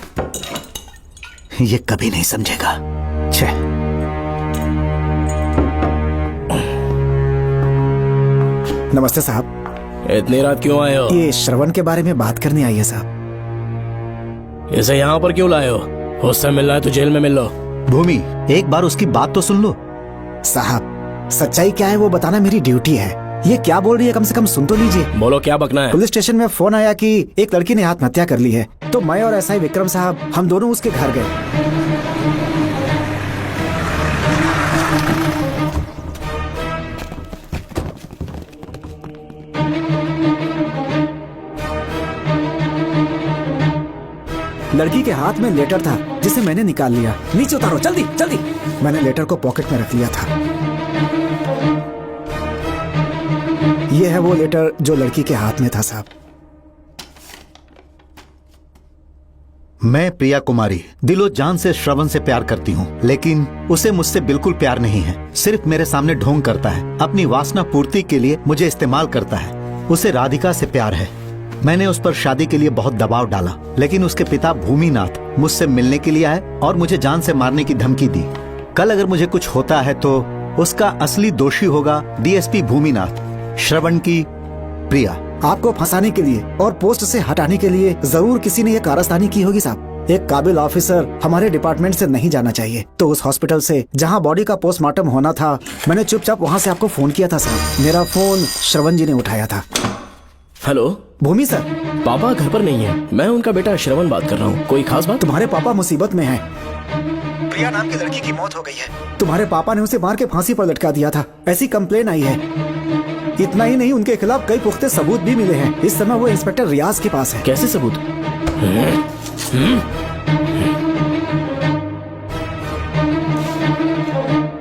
ये कभी नहीं समझेगा। छे। नमस्ते साहब। इतनी रात क्यों आए हो? ये श्रवण के बारे में बात करने आई है साहब। इसे यहाँ पर क्यों लाए हो? उससे मिलना है तो जेल में मिल लो। भूमि, एक बार उसकी बात तो सुन लो। साहब, सच्चाई क्या है वो बताना मेरी ड्यूटी है। ये क्या बोल रही है, कम से कम सुन तो लीजिए। बोलो, क्या बकना है? पुलिस स्टेशन में फोन आया कि एक लड़की ने आत्महत्या कर ली है, तो मैं और एसआई विक्रम साहब हम दोनों उसके घर गए। लड़की के हाथ में लेटर था जिसे मैंने निकाल लिया। नीचे उतारो जल्दी जल्दी। मैंने लेटर को पॉकेट में रख लिया था। ये है वो लेटर जो लड़की के हाथ में था साहब। मैं प्रिया कुमारी दिलो जान से श्रवण से प्यार करती हूँ, लेकिन उसे मुझसे बिल्कुल प्यार नहीं है। सिर्फ मेरे सामने ढोंग करता है, अपनी वासना पूर्ति के लिए मुझे इस्तेमाल करता है। उसे राधिका से प्यार है। मैंने उस पर शादी के लिए बहुत दबाव डाला, लेकिन उसके पिता भूमिनाथ मुझसे मिलने के लिए आए और मुझे जान से मारने की धमकी दी। कल अगर मुझे कुछ होता है तो उसका असली दोषी होगा डीएसपी भूमिनाथ। श्रवण की प्रिया। आपको फंसाने के लिए और पोस्ट से हटाने के लिए जरूर किसी ने ये कारस्तानी की होगी साहब। एक काबिल ऑफिसर हमारे डिपार्टमेंट से नहीं जाना चाहिए। तो उस हॉस्पिटल से जहां बॉडी का पोस्टमार्टम होना था, मैंने चुपचाप वहां से आपको फोन किया था साहब। मेरा फोन श्रवण जी ने उठाया था। हेलो भूमि सर। पापा घर पर नहीं है, मैं उनका बेटा श्रवण बात कर रहा हूँ। कोई खास बात? तुम्हारे पापा मुसीबत में हैं। प्रिया नाम की लड़की की मौत हो गई है। तुम्हारे पापा ने उसे मार के फांसी पर लटका दिया था, ऐसी कंप्लेन आई है। इतना ही नहीं, उनके खिलाफ कई पुख्ते सबूत भी मिले हैं। इस समय वो इंस्पेक्टर रियाज के पास है। कैसे सबूत?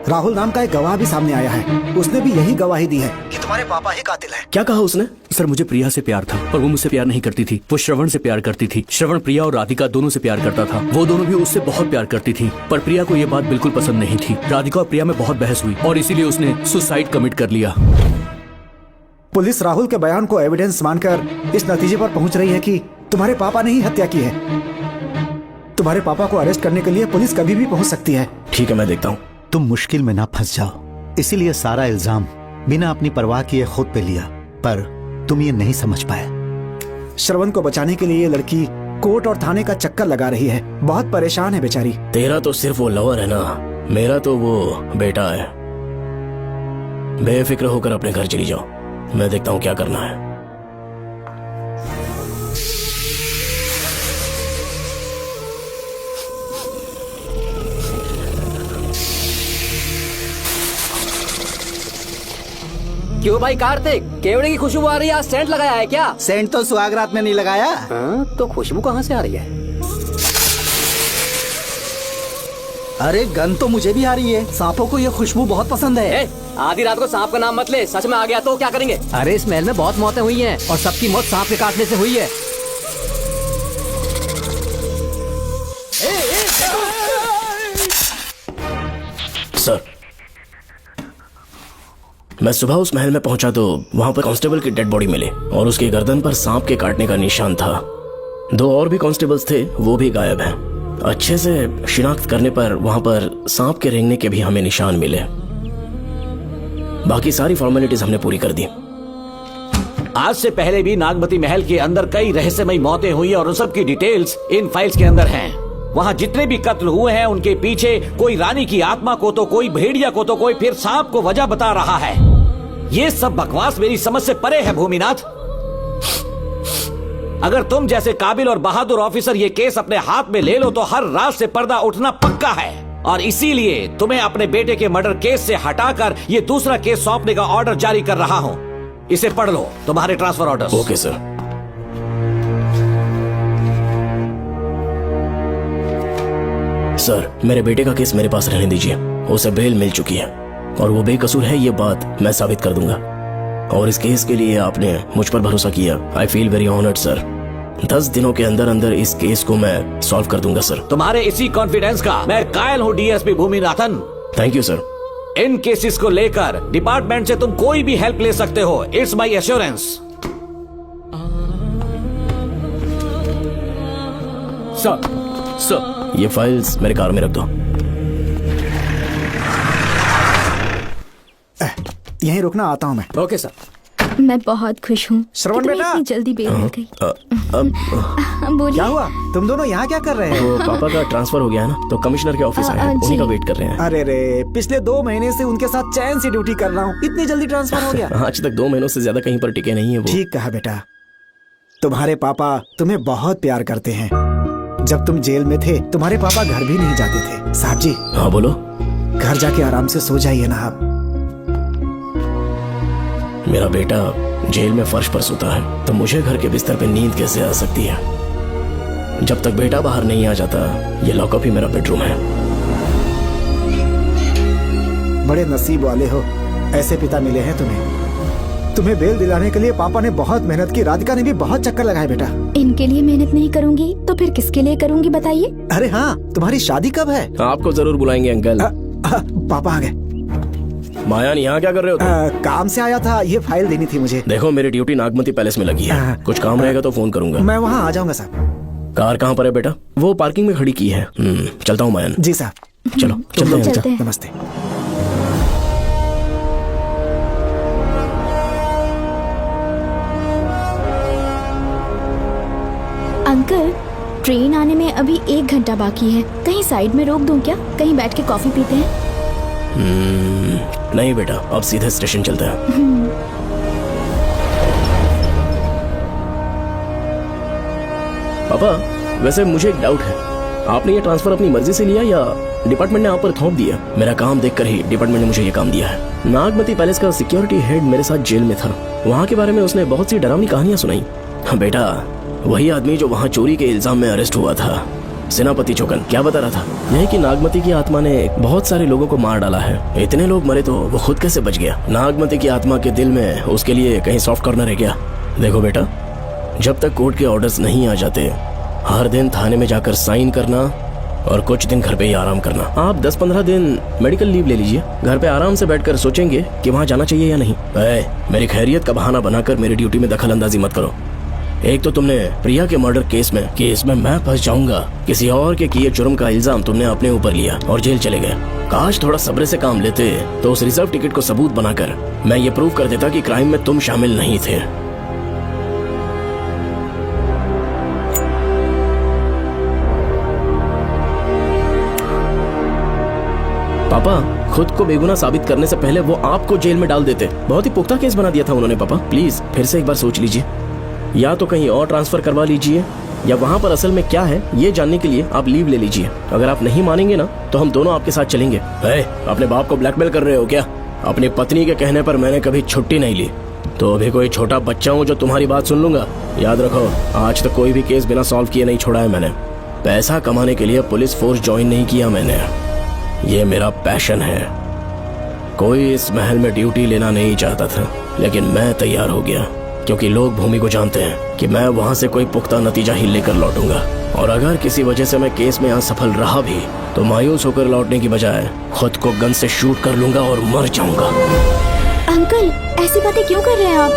राहुल नाम का एक गवाह भी सामने आया है। उसने भी यही गवाही दी है कि तुम्हारे पापा ही कातिल हैं। क्या कहा उसने? सर मुझे प्रिया से प्यार था और वो मुझसे प्यार नहीं करती थी। वो श्रवण से प्यार करती थी। श्रवण प्रिया और राधिका दोनों से प्यार करता था। वो दोनों भी उससे बहुत प्यार करती थी, पर प्रिया को ये बात बिल्कुल पसंद नहीं थी। राधिका और प्रिया में बहुत बहस हुई और इसीलिए उसने सुसाइड कमिट कर लिया। पुलिस राहुल के बयान को एविडेंस मानकर इस नतीजे पर पहुंच रही है कि तुम्हारे पापा ने ही हत्या की है। तुम्हारे पापा को अरेस्ट करने के लिए पुलिस कभी भी पहुंच सकती है। ठीक है, मैं देखता हूँ। तुम मुश्किल में ना फंस जाओ, इसीलिए सारा इल्जाम बिना अपनी परवाह किए खुद पे लिया, पर तुम ये नहीं समझ पाए। श्रवण को बचाने के लिए ये लड़की कोर्ट और थाने का चक्कर लगा रही है। बहुत परेशान है बेचारी। तेरा तो सिर्फ वो लवर है ना, मेरा तो वो बेटा है। बेफिक्र होकर अपने घर चली जाओ, मैं देखता हूँ क्या करना है। क्यों भाई कार्तिक, केवड़े की खुशबू आ रही है। आज सेंट लगाया है क्या? सेंट तो सुहागरात में नहीं लगाया। तो खुशबू कहाँ से आ रही है? अरे गन तो मुझे भी आ रही है। सांपों को ये खुशबू बहुत पसंद है। आधी रात को सांप का नाम मत ले, सच में आ गया तो क्या करेंगे? अरे इस महल में बहुत मौतें हुई हैं और सबकी मौत सांप के काटने से हुई है। सर, मैं सुबह उस महल में पहुंचा तो वहां पर कांस्टेबल की डेड बॉडी मिली और उसकी गर्दन पर सांप के काटने का निशान था। 2 और भी कांस्टेबल्स थे, वो भी गायब हैं। अच्छे से शिनाख्त करने पर वहां पर सांप के रेंगने के भी हमें निशान मिले। बाकी सारी फॉर्मेलिटीज हमने पूरी कर दी। आज से पहले भी नागमती महल के अंदर कई रहस्यमयी मौतें हुई और उन सब की डिटेल्स इन फाइल्स के अंदर हैं। वहाँ जितने भी कत्ल हुए हैं उनके पीछे कोई रानी की आत्मा को तो कोई भेड़िया को तो कोई फिर सांप को वजह बता रहा है। ये सब बकवास मेरी समझ से परे है भूमिनाथ। अगर तुम जैसे काबिल और बहादुर ऑफिसर ये केस अपने हाथ में ले लो तो हर रात से पर्दा उठना पक्का है, और इसीलिए तुम्हें अपने बेटे के मर्डर केस से हटाकर ये दूसरा केस सौंपने का ऑर्डर जारी कर रहा हूं। इसे पढ़ लो, तुम्हारे transfer order. Okay sir. Sir, मेरे बेटे का केस मेरे पास रहने दीजिए। उसे बेल मिल चुकी है और वो बेकसूर है, ये बात मैं साबित कर दूंगा। और इस केस के लिए आपने मुझ पर भरोसा किया। I feel very honoured sir. 10 दिनों के अंदर अंदर इस केस को मैं सॉल्व कर दूंगा सर। तुम्हारे इसी कॉन्फिडेंस का मैं कायल हूँ DSP Bhuminathan. Thank you sir. In cases को लेकर डिपार्टमेंट से तुम कोई भी हेल्प ले सकते हो। It's my assurance. सर, ये फाइल्स मेरे कार में रख दो। यहीं रुकना, आता हूँ मैं। Okay sir. मैं बहुत खुश हूँ। श्रवण बेटा, इतनी जल्दी बेल मिल गई। बोलिए। क्या हुआ? तुम दोनों यहाँ क्या कर रहे वो हैं? पापा का ट्रांसफर हो गया है ना, तो कमिश्नर के ऑफिस आए हैं, उन्हीं का वेट कर रहे हैं। अरे रे, पिछले 2 महीने से उनके साथ चैन से ड्यूटी कर रहा हूँ, इतनी जल्दी ट्रांसफर हो गया? आज तक 2 महीनों से ज्यादा कहीं पर टिके नहीं है वो। ठीक कहा बेटा। तुम्हारे पापा तुम्हें बहुत प्यार करते हैं। जब तुम जेल में थे तुम्हारे पापा घर भी नहीं जाते थे। साहब जी। हाँ बोलो। घर जाके आराम से सो जाइए ना आप। मेरा बेटा जेल में फर्श पर सोता है तो मुझे घर के बिस्तर पे नींद कैसे आ सकती है? जब तक बेटा बाहर नहीं आ जाता, ये लॉकअप ही मेरा बेडरूम है। बड़े नसीब वाले हो, ऐसे पिता मिले हैं तुम्हें बेल दिलाने के लिए पापा ने बहुत मेहनत की। राधिका ने भी बहुत चक्कर लगाए बेटा। इनके लिए मेहनत नहीं करूंगी तो फिर किसके लिए करूंगी बताइए? अरे हाँ, तुम्हारी शादी कब है? आपको जरूर बुलाएंगे अंकल। पापा आ गए। मायान, यहाँ क्या कर रहे हो तुम? काम से आया था, ये फाइल देनी थी मुझे। देखो, मेरी ड्यूटी नागमती पैलेस में लगी है। कुछ काम रहेगा तो फोन करूंगा। मैं वहाँ आ जाऊंगा साहब। कार कहाँ पर है बेटा? वो पार्किंग में खड़ी की है। चलता हूँ मायान। जी साहब। चलो चलते हैं। नमस्ते। अंकल, ट्रेन आने में अभी 1 घंटा बाकी है। कहीं साइड में रोक दूं क्या? कहीं बैठ के कॉफी पीते हैं? नहीं बेटा, अब सीधे स्टेशन चलते हैं। पापा, वैसे मुझे एक डाउट है। आपने ये ट्रांसफर अपनी मर्जी से लिया या डिपार्टमेंट ने आप पर थोप दिया? मेरा काम देखकर ही डिपार्टमेंट ने मुझे ये काम दिया है। नागमती पैलेस का सिक्योरिटी हेड मेरे साथ जेल में था। वहाँ के बारे में उसने बहुत सी डरावनी कहानियां सुनाई। बेटा, वही आदमी जो वहाँ चोरी के इल्जाम में अरेस्ट हुआ था, सेनापति चौकन, क्या बता रहा था? यही कि नागमती की आत्मा ने बहुत सारे लोगों को मार डाला है। इतने लोग मरे तो वो खुद कैसे बच गया? नागमती की आत्मा के दिल में उसके लिए कहीं सॉफ्ट कॉर्नर है क्या? देखो बेटा, जब तक कोर्ट के ऑर्डर्स नहीं आ जाते, हर दिन थाने में जाकर साइन करना और कुछ दिन घर पे ही आराम करना। आप 10-15 दिन मेडिकल लीव ले लीजिए। घर पे आराम से बैठकर सोचेंगे कि वहाँ जाना चाहिए या नहीं। मेरी खैरियत का बहाना बनाकर मेरी ड्यूटी में दखल अंदाजी मत करो। एक तो तुमने प्रिया के मर्डर केस में कि इसमें मैं फंस जाऊंगा, किसी और के किए जुर्म का इल्जाम तुमने अपने ऊपर लिया और जेल चले गए। काश थोड़ा सब्र से काम लेते तो उस रिजर्व टिकट को सबूत बनाकर मैं ये प्रूव कर देता कि क्राइम में तुम शामिल नहीं थे। पापा, खुद को बेगुनाह साबित करने से पहले वो आपको जेल में डाल देते। बहुत ही पुख्ता केस बना दिया था उन्होंने। पापा प्लीज फिर से एक बार सोच लीजिए। या तो कहीं और ट्रांसफर करवा लीजिए या वहाँ पर असल में क्या है ये जानने के लिए आप लीव ले लीजिए। अगर आप नहीं मानेंगे ना तो हम दोनों आपके साथ चलेंगे। अपने बाप को ब्लैकमेल कर रहे हो क्या? अपनी पत्नी के कहने पर मैंने कभी छुट्टी नहीं ली, तो अभी कोई छोटा बच्चा हूँ जो तुम्हारी बात सुन लूंगा? याद रखो, आज तक कोई भी केस बिना सॉल्व किए नहीं छोड़ा है मैंने। पैसा कमाने के लिए पुलिस फोर्स ज्वाइन नहीं किया मैंने। ये मेरा पैशन है। कोई इस महल में ड्यूटी लेना नहीं चाहता था, लेकिन मैं तैयार हो गया क्योंकि लोग भूमि को जानते हैं कि मैं वहाँ से कोई पुख्ता नतीजा ही लेकर लौटूंगा। और अगर किसी वजह से मैं केस में असफल रहा भी तो मायूस होकर लौटने की बजाय खुद को गन से शूट कर लूंगा और मर जाऊंगा। अंकल, ऐसी बातें क्यों कर रहे हैं आप?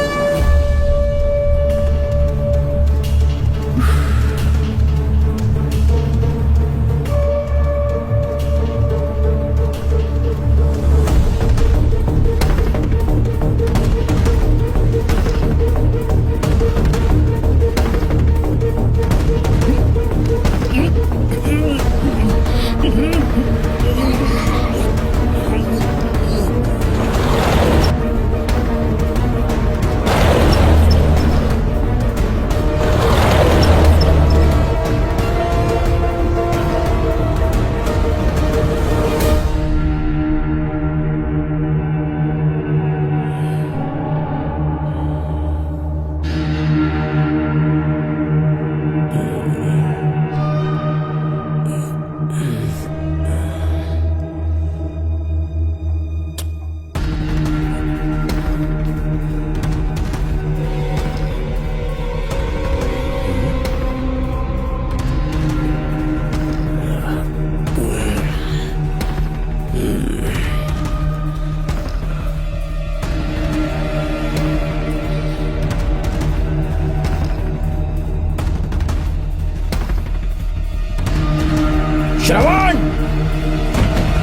श्रवण!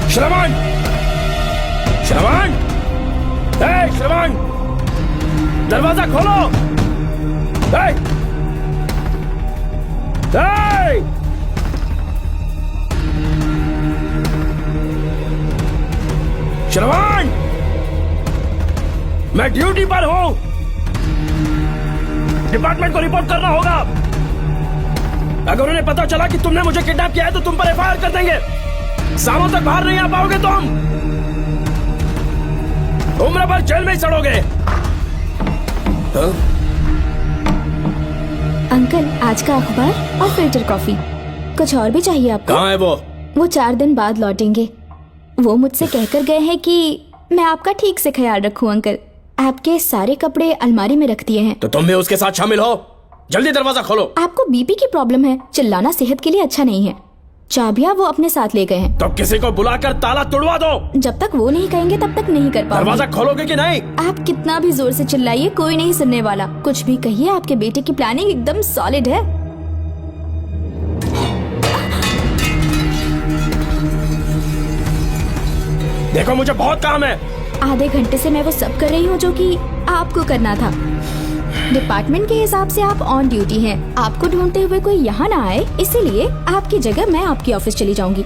श्रवण! श्रवण! श्रवण! दरवाजा खोलो! श्रवण! मैं ड्यूटी पर हूं। डिपार्टमेंट को रिपोर्ट करना होगा। अगर उन्हें पता चला कि तुमने मुझे किडनैप किया है तो तुम पर एफआईआर कर देंगे। सालों तक बाहर नहीं आ पाओगे तुम। उम्र भर जेल में ही सड़ोगे। अंकल, आज का अखबार और फिल्टर कॉफी। कुछ और भी चाहिए आपको? कहाँ है वो? वो 4 दिन बाद लौटेंगे। वो मुझसे कहकर गए हैं कि मैं आपका ठीक से ख्याल रखूं अंकल। आपके सारे कपड़े अलमारी में रख दिए हैं। तो तुम भी उसके साथ शामिल हो। जल्दी दरवाजा खोलो। आपको बीपी की प्रॉब्लम है, चिल्लाना सेहत के लिए अच्छा नहीं है। चाबियां वो अपने साथ ले गए हैं। तो किसी को बुलाकर ताला तोड़वा दो। जब तक वो नहीं कहेंगे तब तक नहीं कर पाऊंगी। दरवाजा खोलोगे कि नहीं? आप कितना भी जोर से चिल्लाइए, कोई नहीं सुनने वाला। कुछ भी कहिए, आपके बेटे की प्लानिंग एकदम सॉलिड है। देखो, मुझे बहुत काम है। आधे घंटे से मैं वो सब कर रही हूँ जो कि आपको करना था। डिपार्टमेंट के हिसाब से आप ऑन ड्यूटी हैं। आपको ढूंढते हुए कोई यहाँ ना आए, इसीलिए आपकी जगह मैं आपकी ऑफिस चली जाऊंगी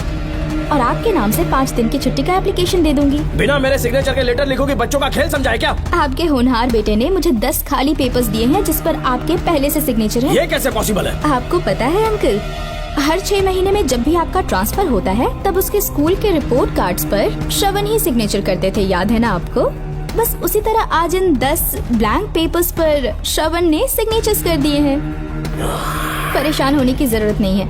और आपके नाम से 5 दिन की छुट्टी का एप्लीकेशन दे दूंगी। बिना मेरे सिग्नेचर के लेटर लिखोगे? बच्चों का खेल समझा है क्या? आपके होनहार बेटे ने मुझे 10 खाली पेपर्स दिए हैं जिस पर आपके पहले से सिग्नेचर है। ये कैसे पॉसिबल है? आपको पता है अंकल, हर 6 महीने में जब भी आपका ट्रांसफर होता है तब उसके स्कूल के रिपोर्ट कार्ड्स पर श्रवण ही सिग्नेचर करते थे, याद है ना आपको? बस उसी तरह आज इन 10 ब्लैंक पेपर्स पर श्रवण ने सिग्नेचर्स कर दिए हैं। परेशान होने की जरूरत नहीं है,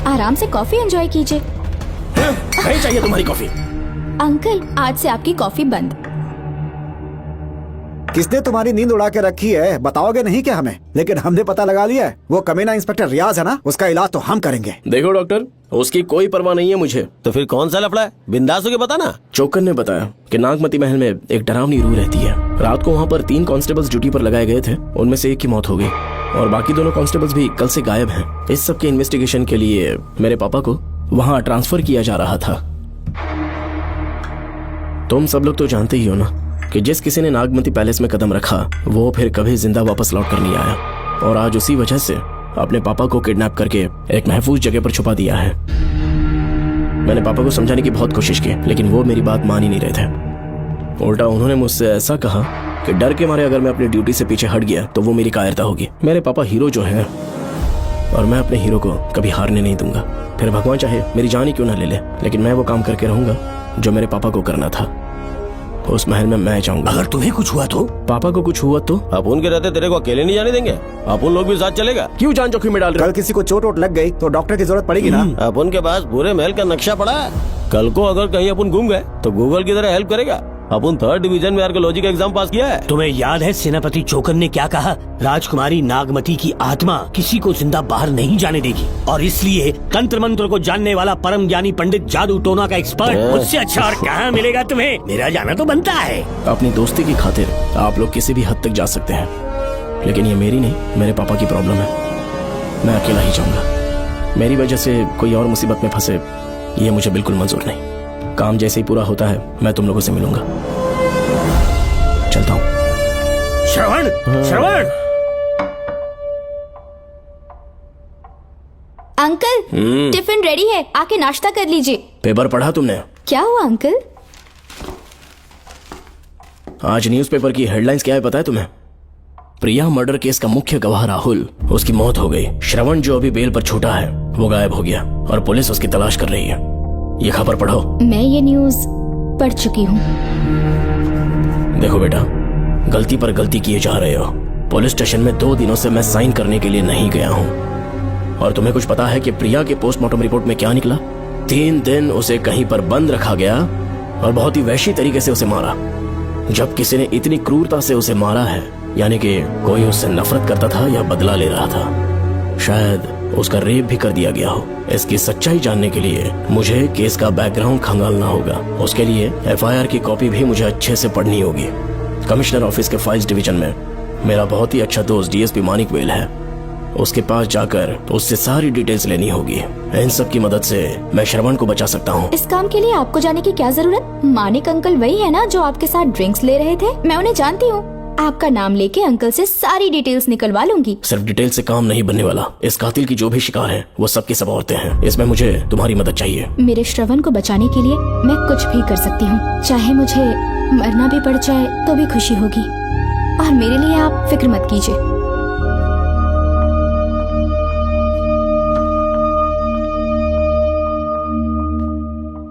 आराम से कॉफी एंजॉय कीजिए। नहीं चाहिए तुम्हारी कॉफी। अंकल, आज से आपकी कॉफी बंद। किसने तुम्हारी नींद उड़ा के रखी है? बताओगे नहीं क्या हमें? लेकिन हमने पता लगा लिया है, वो कमीना इंस्पेक्टर रियाज है ना, उसका इलाज तो हम करेंगे। देखो डॉक्टर, उसकी कोई परवाह नहीं है मुझे। तो फिर कौन सा लफड़ा है? बिंदास होके बता ना। चोकर ने बताया कि नागमती महल में एक डरावनी रूह रहती है। रात को वहाँ पर 3 कांस्टेबल्स ड्यूटी पर लगाए गए थे, उनमें से एक की मौत हो गई और बाकी दोनों कांस्टेबल्स भी कल से गायब हैं। इस सब के इन्वेस्टिगेशन के लिए मेरे पापा को वहाँ ट्रांसफर किया जा रहा था। तुम सब लोग तो जानते ही हो ना कि जिस किसी ने नागमती पैलेस में कदम रखा वो फिर कभी जिंदा वापस लौट कर नहीं आया, और आज उसी वजह से अपने पापा को किडनैप करके एक महफूज जगह पर छुपा दिया है। मैंने पापा को समझाने की बहुत कोशिश की, लेकिन वो मेरी बात मान ही नहीं रहे थे। उल्टा उन्होंने मुझसे ऐसा कहा कि डर के मारे अगर मैं अपनी ड्यूटी से पीछे हट गया तो वो मेरी कायरता होगी। मेरे पापा हीरो जो है, और मैं अपने हीरो को कभी हारने नहीं दूंगा। फिर भगवान चाहे मेरी जान ही क्यों ना ले ले, लेकिन मैं वो काम करके रहूंगा जो मेरे पापा को करना था। उस महल में मैं जाऊंगा। अगर तुम्हें कुछ हुआ तो? पापा को कुछ हुआ तो? अपन के रहते तेरे को अकेले नहीं जाने देंगे। अपन लोग भी साथ चलेगा। क्यों जान जोखिम में डाल रहे? कल किसी को चोट वोट लग गई तो डॉक्टर की जरूरत पड़ेगी ना। अपन के पास पूरे महल का नक्शा पड़ा है। कल को अगर कहीं अपन घूम गए तो गूगल की तरह हेल्प करेगा। अपन 3rd डिवीजन में आर्कियोलॉजी का एग्जाम पास किया है। तुम्हें याद है सेनापति चोकर ने क्या कहा? राजकुमारी नागमती की आत्मा किसी को जिंदा बाहर नहीं जाने देगी, और इसलिए तंत्र मंत्र को जानने वाला परम ज्ञानी पंडित जादू टोना का एक्सपर्ट मुझसे अच्छा और कहाँ मिलेगा तुम्हें? मेरा जाना तो बनता है। अपनी दोस्ती की खातिर आप लोग किसी भी हद तक जा सकते हैं, लेकिन ये मेरी नहीं, मेरे पापा की प्रॉब्लम है। मैं अकेला ही जाऊंगा। मेरी वजह से कोई और मुसीबत में फंसे ये मुझे बिल्कुल मंजूर नहीं। काम जैसे ही पूरा होता है मैं तुम लोगों से मिलूंगा। चलता हूँ। श्रवण, श्रवण। अंकल, टिफिन रेडी है, आके नाश्ता कर लीजिए। पेपर पढ़ा तुमने? क्या हुआ अंकल? आज न्यूज़पेपर की हेडलाइंस क्या है पता है तुम्हें? प्रिया मर्डर केस का मुख्य गवाह राहुल, उसकी मौत हो गई। श्रवण जो अभी बेल पर छूटा है वो गायब हो गया और पुलिस उसकी तलाश कर रही है। ये खबर पढ़ो। मैं ये न्यूज़ पढ़ चुकी हूँ। देखो बेटा, गलती पर गलती किए जा रहे हो। पुलिस स्टेशन में 2 दिनों से मैं साइन करने के लिए नहीं गया हूँ, और तुम्हें कुछ पता है कि प्रिया के पोस्टमार्टम रिपोर्ट में क्या निकला? 3 दिन उसे कहीं पर बंद रखा गया और बहुत ही वैश्य तरीके से उसे मारा। जब किसी ने इतनी क्रूरता से उसे मारा है, यानी कि कोई उससे नफरत करता था या बदला ले रहा था। शायद उसका रेप भी कर दिया गया हो। इसकी सच्चाई जानने के लिए मुझे केस का बैकग्राउंड खंगालना होगा। उसके लिए FIR की कॉपी भी मुझे अच्छे से पढ़नी होगी। कमिश्नर ऑफिस के फाइल्स डिवीजन में मेरा बहुत ही अच्छा दोस्त DSP मानिक वेल है। उसके पास जाकर उससे सारी डिटेल्स लेनी होगी। इन सब की मदद से मैं श्रवण को बचा सकता हूँ। इस काम के लिए आपको जाने की क्या जरूरत? मानिक अंकल वही है ना जो आपके साथ ड्रिंक्स ले रहे थे? मैं उन्हें जानती हूँ। आपका नाम लेके अंकल से सारी डिटेल्स निकलवा लूंगी। सिर्फ डिटेल से काम नहीं बनने वाला। इस कातिल की जो भी शिकार है वो सबकी सब औरतें हैं। इसमें मुझे तुम्हारी मदद चाहिए। मेरे श्रवण को बचाने के लिए मैं कुछ भी कर सकती हूँ। चाहे मुझे मरना भी पड़ जाए तो भी खुशी होगी, और मेरे लिए आप फिक्र मत कीजिए।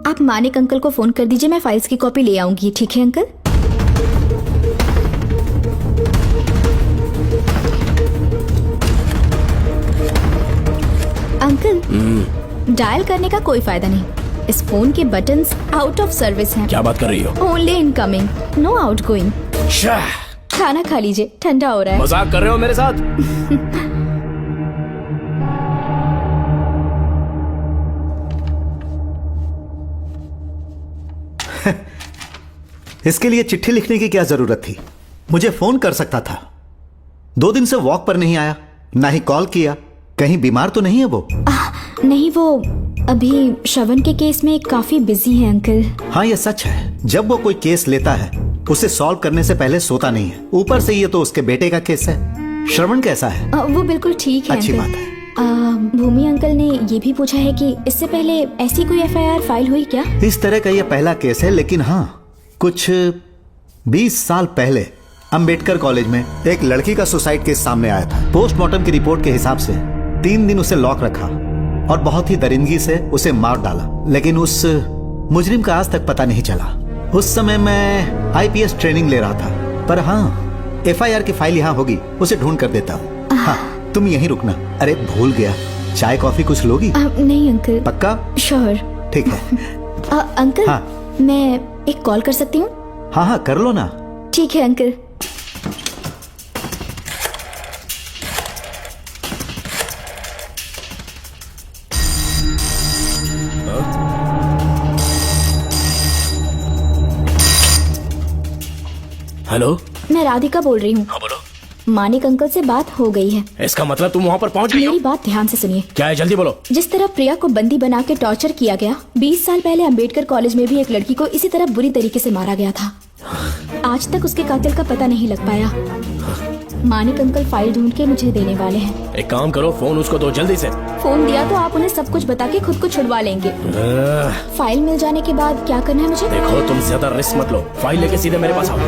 आप मानिक अंकल को फोन कर दीजिए, मैं फाइल्स की कॉपी ले आऊंगी। ठीक है अंकल? डायल करने का कोई फायदा नहीं। इस फोन के बटन्स आउट ऑफ सर्विस हैं। क्या बात कर रही हो? Only incoming, no outgoing. खाना खा लीजिए, ठंडा हो रहा है। मजाक कर रहे हो मेरे साथ? इसके लिए चिट्ठी लिखने की क्या जरूरत थी? मुझे फोन कर सकता था। 2 दिन से वॉक पर नहीं आया, ना ही कॉल किया। कहीं बीमार तो नहीं है वो? नहीं, वो अभी श्रवण के केस में काफी बिजी है अंकल। हाँ, ये सच है। जब वो कोई केस लेता है उसे सॉल्व करने से पहले सोता नहीं है। ऊपर से ये तो उसके बेटे का केस है। श्रवण कैसा है? वो बिल्कुल ठीक है। अच्छी अंकल। बात है। भूमि अंकल ने ये भी पूछा है कि इससे पहले ऐसी कोई FIR फाइल हुई क्या? इस तरह का ये पहला केस है, लेकिन हाँ, कुछ 20 साल पहले अंबेडकर कॉलेज में एक लड़की का सुसाइड केस सामने आया था। पोस्टमार्टम की रिपोर्ट के हिसाब से 3 दिन उसे लॉक रखा और बहुत ही दरिंदगी से उसे मार डाला, लेकिन उस मुजरिम का आज तक पता नहीं चला। उस समय मैं IPS ट्रेनिंग ले रहा था, पर हाँ, FIR की फाइल यहाँ होगी, उसे ढूंढ कर देता हूँ। हाँ, तुम यहीं रुकना। अरे भूल गया, चाय कॉफी कुछ लोगी? नहीं अंकल। पक्का? श्योर। ठीक है। अंकल, हाँ। मैं एक कॉल कर सकती हूँ? हाँ हाँ, कर लो ना। ठीक है अंकल। हेलो, मैं राधिका बोल रही हूँ। हाँ बोलो। मानिक अंकल से बात हो गई है। इसका मतलब तुम वहाँ पर पहुँच गई हो? मेरी बात ध्यान से सुनिए। क्या है, जल्दी बोलो। जिस तरह प्रिया को बंदी बना के टॉर्चर किया गया, 20 साल पहले अंबेडकर कॉलेज में भी एक लड़की को इसी तरह बुरी तरीके से मारा गया था। आज तक उसके कातिल का पता नहीं लग पाया। मानिक अंकल फाइल ढूंढ के मुझे देने वाले हैं। एक काम करो, फोन उसको दो जल्दी से। फोन दिया तो आप उन्हें सब कुछ बता के खुद को छुड़वा लेंगे। फाइल मिल जाने के बाद क्या करना है मुझे? देखो, तुम ज्यादा रिस्क मत लो, फाइल लेके सीधे मेरे पास आओ।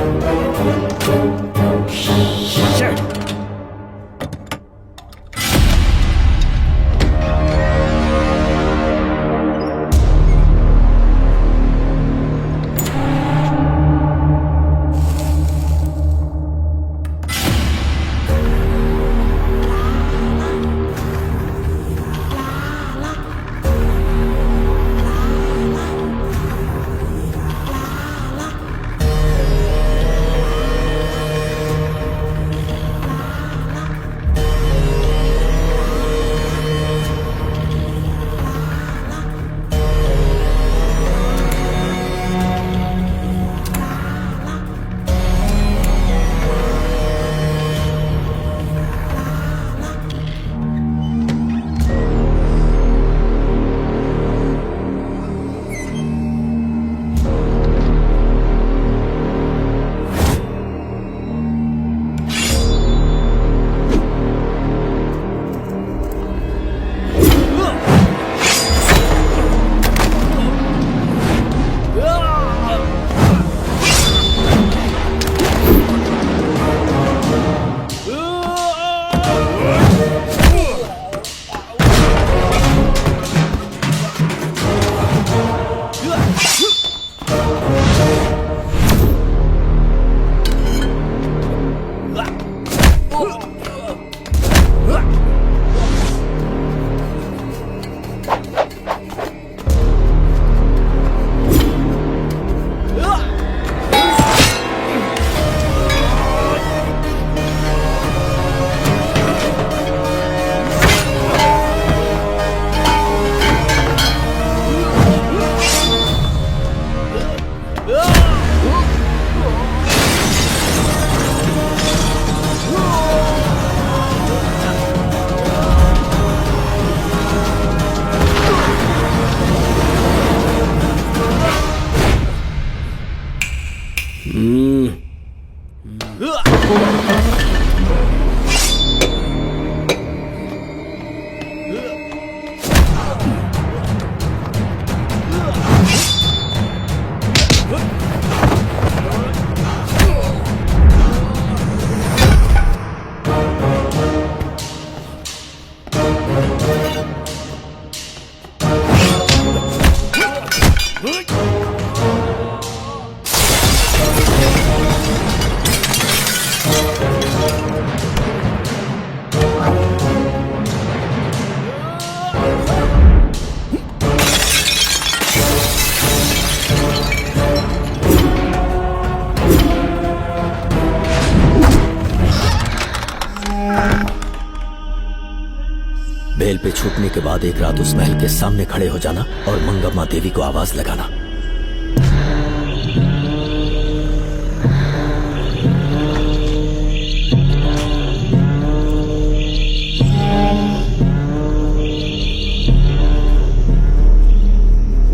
जेल पे छूटने के बाद एक रात उस महल के सामने खड़े हो जाना और मंगम्मा देवी को आवाज लगाना।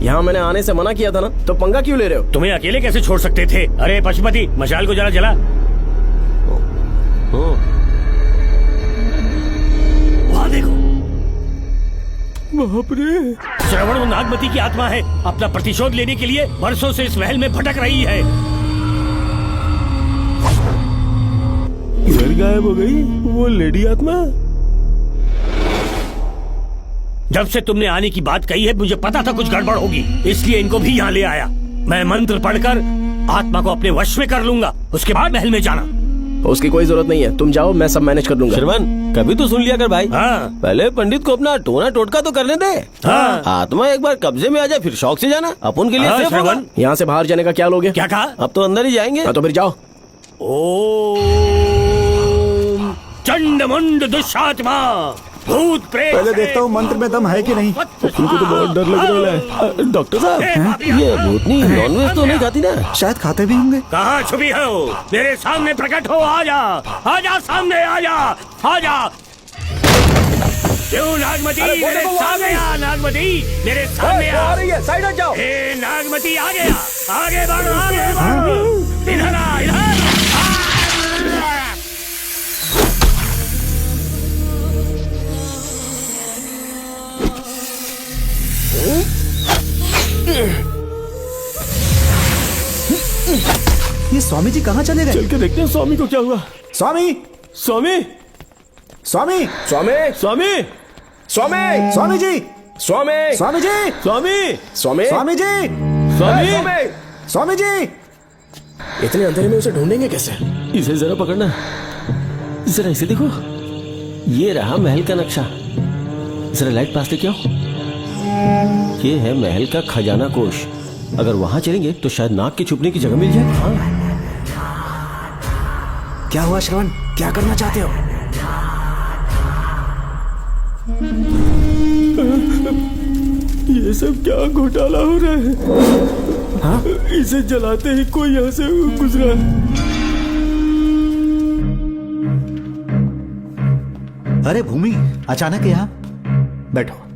यहाँ मैंने आने से मना किया था ना, तो पंगा क्यों ले रहे हो? तुम्हें अकेले कैसे छोड़ सकते थे? अरे पशुपति, मशाल को जरा जला। वहाँ देखो, बाप रे। श्रवण वो नागमती की आत्मा है, अपना प्रतिशोध लेने के लिए वर्षों से इस महल में भटक रही है। इधर गायब हो गई वो लेडी आत्मा। जब से तुमने आने की बात कही है मुझे पता था कुछ गड़बड़ होगी, इसलिए इनको भी यहाँ ले आया। मैं मंत्र पढ़कर आत्मा को अपने वश में कर लूंगा, उसके बाद महल में जाना। उसकी कोई जरूरत नहीं है, तुम जाओ, मैं सब मैनेज कर लूंगा। श्रवण, कभी तो सुन लिया कर भाई। हाँ। पहले पंडित को अपना टोना टोटका तो करने दे। हाँ। आत्मा एक बार कब्जे में आ जाए फिर शौक से जाना, अपन के लिए सेफ होगा। श्रवण, यहाँ से बाहर जाने का क्या लोगे? क्या कहा? अब तो अंदर ही जाएंगे। हाँ, तो फिर जाओ। ओम चंड मुंड दुष्टात्मा भूत प्रेत। पहले देखता हूँ मंत्र में दम है कि नहीं। तुमको तो बहुत डर लग रहा है। डॉक्टर साहब, ये भूतनी नॉनवेज तो नहीं खाती ना? शायद खाते भी होंगे। कहाँ छुपी हो? मेरे सामने प्रकट हो, आजा, आजा सामने, आजा, आजा। क्यों नागमती, मेरे सामने आ। नागमती, मेरे सामने आ। साइड हट जाओ। हे नागमती, आ गया, आगे बढ़, आगे बढ़। इधर आ, इधर। ये स्वामी जी कहाँ चले गए? चल के देखते हैं स्वामी को क्या हुआ। स्वामी, स्वामी, स्वामी, स्वामी, स्वामी, स्वामी, स्वामी जी, स्वामी, स्वामी जी, स्वामी, स्वामी, स्वामी जी, स्वामी, स्वामी जी। इतने अंधेरे में उसे ढूंढेंगे कैसे? इसे जरा पकड़ना, जरा इसे देखो, ये रहा महल का नक्शा। जरा लाइट पास लेके आओ। ये है महल का खजाना कोष। अगर वहां चलेंगे तो शायद नाग के छुपने की जगह मिल जाए। हाँ। क्या हुआ श्रवण, क्या करना चाहते हो? ये सब क्या घोटाला हो रहा है? हाँ? इसे जलाते ही कोई यहाँ से गुजरा। अरे भूमि, अचानक यहाँ? बैठो।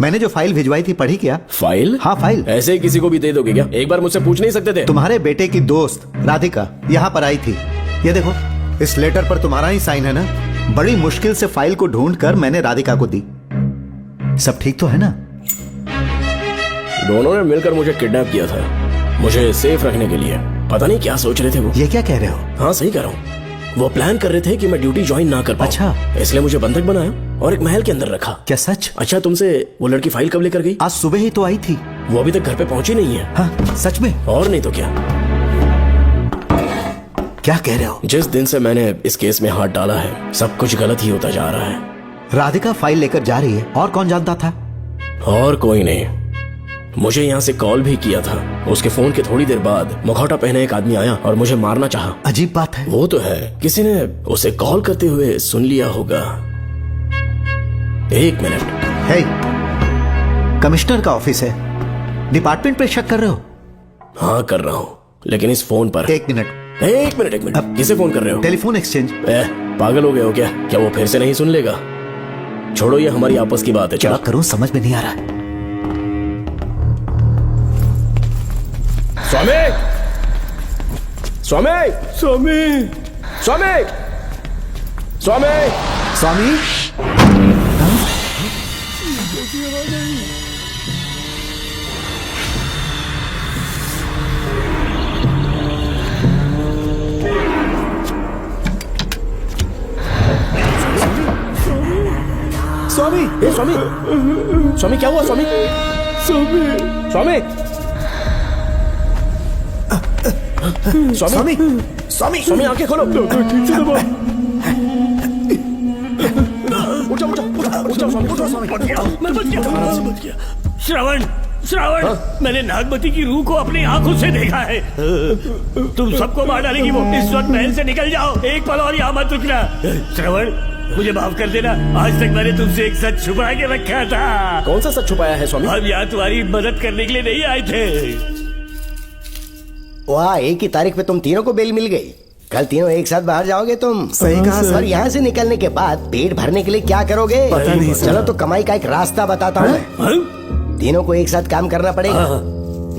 मैंने जो फाइल भिजवाई थी पढ़ी क्या? फाइल? हाँ फाइल। ऐसे ही किसी को भी दे दोगे क्या? एक बार मुझसे पूछ नहीं सकते थे? तुम्हारे बेटे की दोस्त राधिका यहाँ पर आई थी। ये देखो, इस लेटर पर तुम्हारा ही साइन है ना? बड़ी मुश्किल से फाइल को ढूंढकर मैंने राधिका को दी। सब ठीक तो है ना? दोनों ने मिलकर मुझे किडनैप किया था, मुझे सेफ रखने के लिए। पता नहीं क्या सोच रहे थे वो। ये क्या कह रहे हो? हाँ सही कह रहा हूँ। वो प्लान कर रहे थे कि मैं ड्यूटी ज्वाइन ना कर पाऊं। अच्छा। इसलिए मुझे बंधक बनाया और एक महल के अंदर रखा। क्या सच? अच्छा, तुमसे वो लड़की फाइल कब लेकर गई? आज सुबह ही तो आई थी। वो अभी तक घर पे पहुंची नहीं है। हाँ, सच में? और नहीं तो क्या। क्या कह रहे हो? जिस दिन से मैंने इस केस में हाथ डाला है सब कुछ गलत ही होता जा रहा है। राधिका फाइल लेकर जा रही है, और कौन जानता था? और कोई नहीं। मुझे यहाँ से कॉल भी किया था। उसके फोन के थोड़ी देर बाद मुखौटा पहने एक आदमी आया और मुझे मारना चाहा। अजीब बात है। वो तो है, किसी ने उसे कॉल करते हुए सुन लिया होगा। एक मिनट। हे, कमिश्नर का ऑफिस है, डिपार्टमेंट पे शक कर रहे हो? हाँ कर रहा हूँ, लेकिन इस फोन पर। एक मिनट, एक मिनट। अब किसे फोन कर रहे हो? Telephone exchange. पागल हो गए हो क्या? क्या वो फिर से नहीं सुन लेगा? छोड़ो, ये हमारी आपस की बात है। क्या करूं समझ में नहीं आ रहा है। स्वामी, स्वामी, स्वामी, स्वामी, स्वामी, स्वामी। स्वामी, ए स्वामी, स्वामी क्या हुआ? स्वामी, स्वामी, स्वामी, स्वामी, स्वामी, स्वामी आंखें खोलो। डॉक्टर ठीक से दबाओ। उठो स्वामी। मैं बच गया। श्रवण, श्रवण, मैंने नागमती की रूह को अपनी आंखों से देखा है। तुम सबको मार डालेगी वो। इस वक्त महल से निकल जाओ, एक पल और यहाँ मत रुकना। श्रवण, मुझे माफ कर देना, आज तक मैंने तुमसे एक सच छुपा के रखा था। कौन सा सच छुपाया है स्वामी? हम यहाँ तुम्हारी मदद करने के लिए नहीं आए थे। वाह, एक ही तारीख पे तुम तीनों को बेल मिल गई। कल तीनों एक साथ बाहर जाओगे तुम। सही कहा सर। और यहाँ से निकलने के बाद पेट भरने के लिए क्या करोगे? पता नहीं सर। चलो तो कमाई का एक रास्ता बताता हूँ मैं। तीनों को एक साथ काम करना पड़ेगा।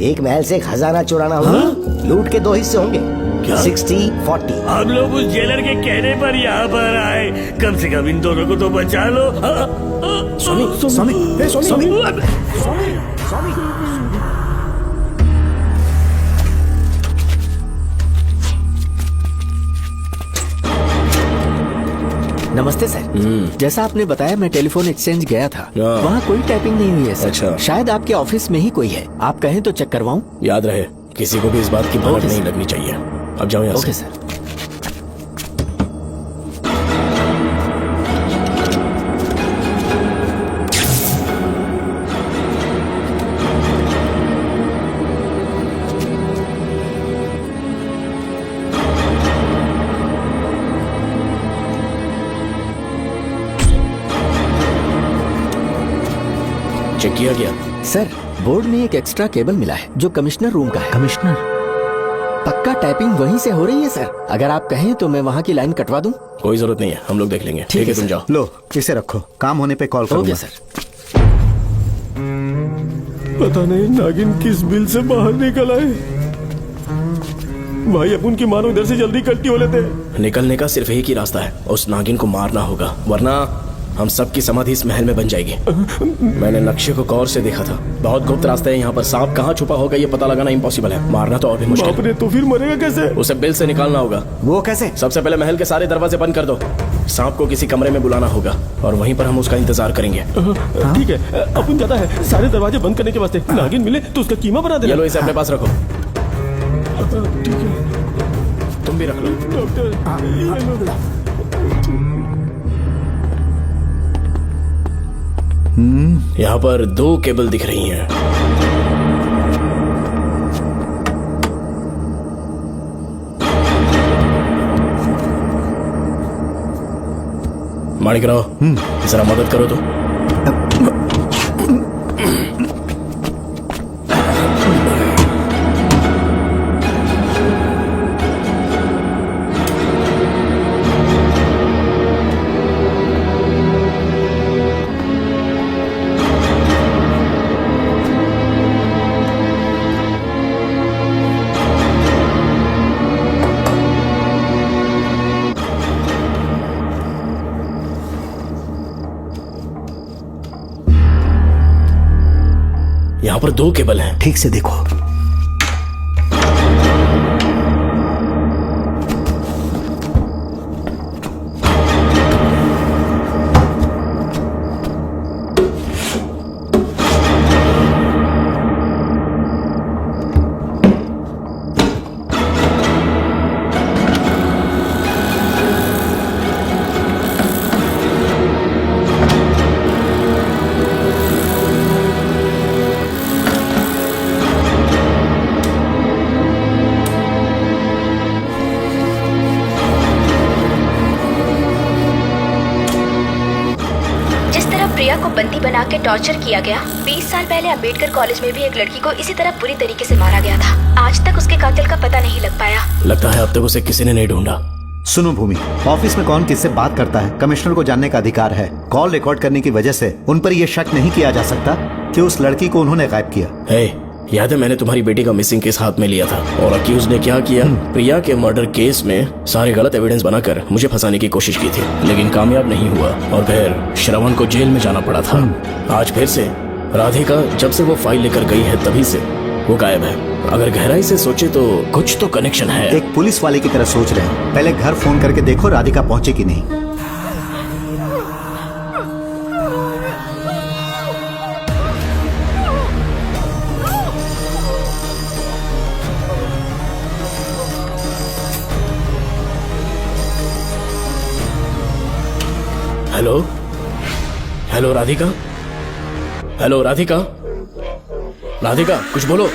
एक महल से खजाना चुराना होगा। लूट के 2 हिस्से होंगे, 60-40। हम लोग उस जेलर के कहने पर यहाँ पर आए, कम से कम इन दोनों को तो बचा लो। स्वामी, स्वामी, हे स्वामी, स्वामी। नमस्ते सर। जैसा आपने बताया, मैं टेलीफोन एक्सचेंज गया था। वहाँ कोई टाइपिंग नहीं हुई है सर। अच्छा। शायद आपके ऑफिस में ही कोई है। आप कहें तो चेक करवाऊं? याद रहे, किसी को भी इस बात की भनक नहीं लगनी चाहिए। अब जाओ यहाँ से। Okay sir. चेक किया गया सर। बोर्ड में एक एक्स्ट्रा केबल मिला है जो कमिश्नर रूम का है। कमिश्नर? पक्का टाइपिंग वहीं से हो रही है सर। अगर आप कहें तो मैं वहाँ की लाइन कटवा दूं? कोई जरूरत नहीं है, हम लोग देख लेंगे। ठीक है, तुम जाओ। लो, इसे रखो, काम होने पे कॉल करूंगा। Okay sir. पता नहीं नागिन किस बिल से बाहर निकल आए। भाई अपन की मानो इधर से जल्दी कल्टी हो लेते। निकलने का सिर्फ एक ही रास्ता है, उस नागिन को मारना होगा, वरना हम सबकी समाधि इस महल में बन जाएगी। मैंने नक्शे को गौर से देखा था, बहुत गुप्त रास्ता है यहाँ पर। सांप कहाँ छुपा होगा ये पता लगाना इम्पॉसिबल है, मारना तो और भी मुश्किल। बाप रे, तो फिर मरेगा कैसे? उसे बिल से निकालना होगा। वो कैसे? सबसे पहले महल के सारे दरवाजे बंद कर दो। सांप को किसी कमरे में बुलाना होगा और वहीं पर हम उसका इंतजार करेंगे। ठीक है, अपन जाता है सारे दरवाजे बंद करने के वास्ते। नागिन मिले तो उसका कीमा बना देना। ये लो, इसे अपने पास रखो। ठीक है, तुम भी रख लो। डॉक्टर, यहाँ पर 2 केबल दिख रही हैं। माणिकराव, जरा मदद करो तो। यहाँ पर 2 केबल हैं। ठीक से देखो। प्रिया को बंदी बना के टॉर्चर किया गया। 20 साल पहले अम्बेडकर कॉलेज में भी एक लड़की को इसी तरह बुरी तरीके से मारा गया था। आज तक उसके कातिल का पता नहीं लग पाया। लगता है अब तक उसे किसी ने नहीं ढूंढा। सुनो भूमि, ऑफिस में कौन किससे बात करता है कमिश्नर को जानने का अधिकार है। कॉल रिकॉर्ड करने की वजह से उन पर यह शक नहीं किया जा सकता कि उस लड़की को उन्होंने गायब किया। याद है मैंने तुम्हारी बेटी का मिसिंग केस हाथ में लिया था और अक्यूज ने क्या किया? प्रिया के मर्डर केस में सारे गलत एविडेंस बनाकर मुझे फंसाने की कोशिश की थी, लेकिन कामयाब नहीं हुआ और फिर श्रवण को जेल में जाना पड़ा था। आज फिर से राधिका जब से वो फाइल लेकर गई है तभी से वो गायब है। अगर गहराई से सोचे तो कुछ तो कनेक्शन है। एक पुलिस वाले की तरह सोच रहे हैं। पहले घर फोन करके देखो राधिका पहुंचे कि नहीं। Hello hello Radhika, hello Radhika, Radhika कुछ बोलो,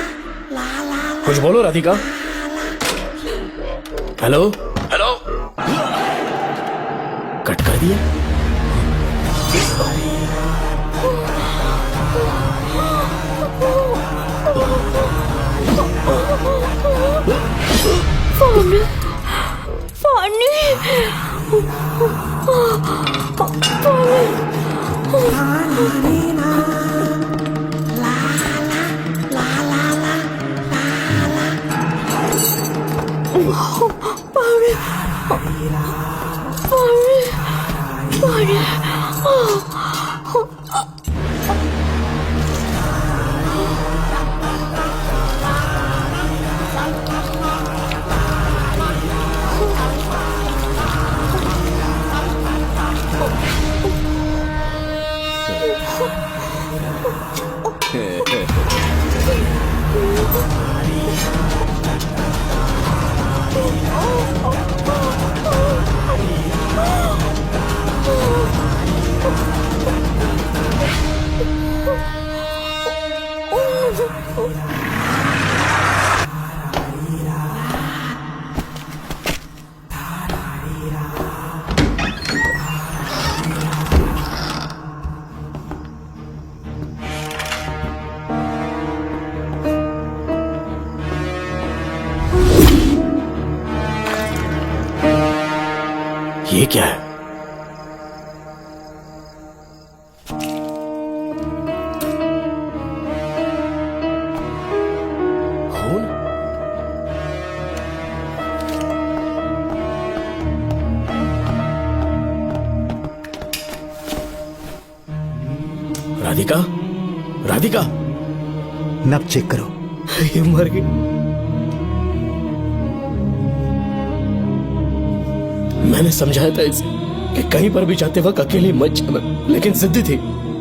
कुछ बोलो राधिका। हेलो हेलो, कट कर दिया। ये क्या है? खून? राधिका, राधिका, नब चेक करो। ये मर गई। मैंने समझाया था इसे कि कहीं पर भी जाते वक्त अकेले मत जाना, लेकिन जिद्दी थी।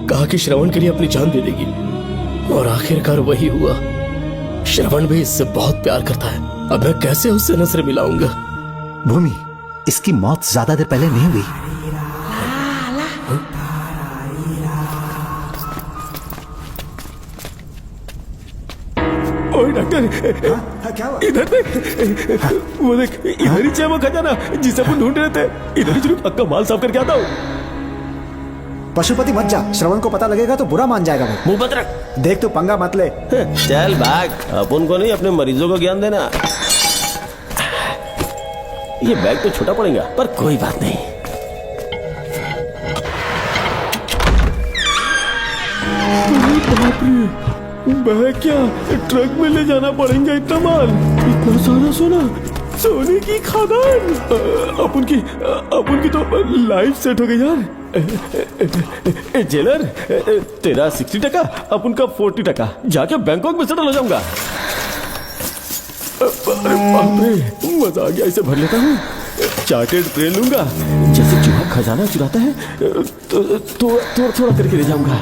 कहा कि श्रवण के लिए अपनी जान दे देगी, और आखिरकार वही हुआ। श्रवण भी इससे बहुत प्यार करता है। अब मैं कैसे उससे नजर मिलाऊंगा? भूमि, इसकी मौत ज्यादा देर पहले नहीं हुई। ओए डॉक्टर, इधर देख, वो देख, इधर ही है वो खजाना जिसे अपन ढूंढ रहे थे। इधर ही चलो, पक्का माल साफ करके आता हूँ। पशुपति मत जा, श्रवण को पता लगेगा तो बुरा मान जाएगा वो। मुंह बंद रख। देख तू पंगा मत ले। चल भाग, अपन को नहीं अपने मरीजों को ज्ञान देना। ये बैग तो छोटा पड़ेगा, पर कोई बात नहीं। बैग क्या ट्रक में ले जाना पड़ेगा? इतना माल, इतना सारा सोना, सोने की खदान। अपन की तो लाइफ सेट हो गई यार। जेलर, तेरा 60%, अपन का 40%। जाके बैंकॉक में सेटल हो जाऊंगा। अरे बाप रे, मजा आ गया। इसे भर लेता हूँ, चार्टेड ट्रेन लूंगा। जैसे चूहा खजाना चुराता है तो थोड़ा थोड़ा करके ले जाऊंगा।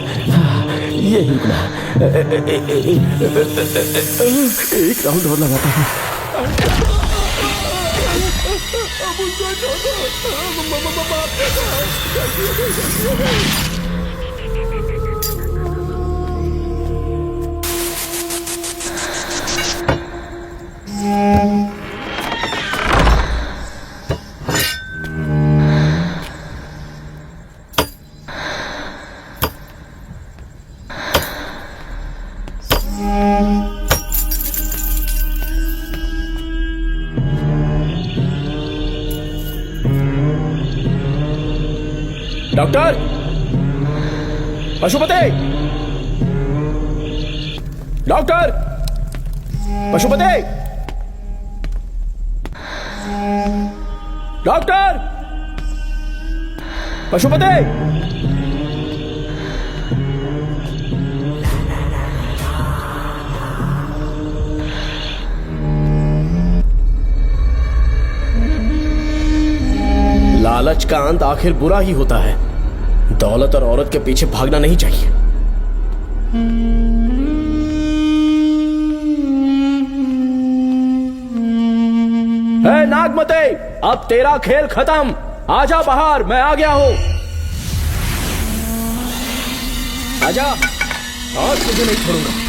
ये ही रुकना। एक राउंड और लगाता हूँ। Doctor, Pashupati, doctor, Pashupati, doctor, Pashupati. लालच का अंत आखिर बुरा ही होता है। दौलत और औरत के पीछे भागना नहीं चाहिए। हे नागमते, अब तेरा खेल खत्म। आजा बाहर, मैं आ गया हूं। आजा, और तुझे नहीं छोड़ूंगा।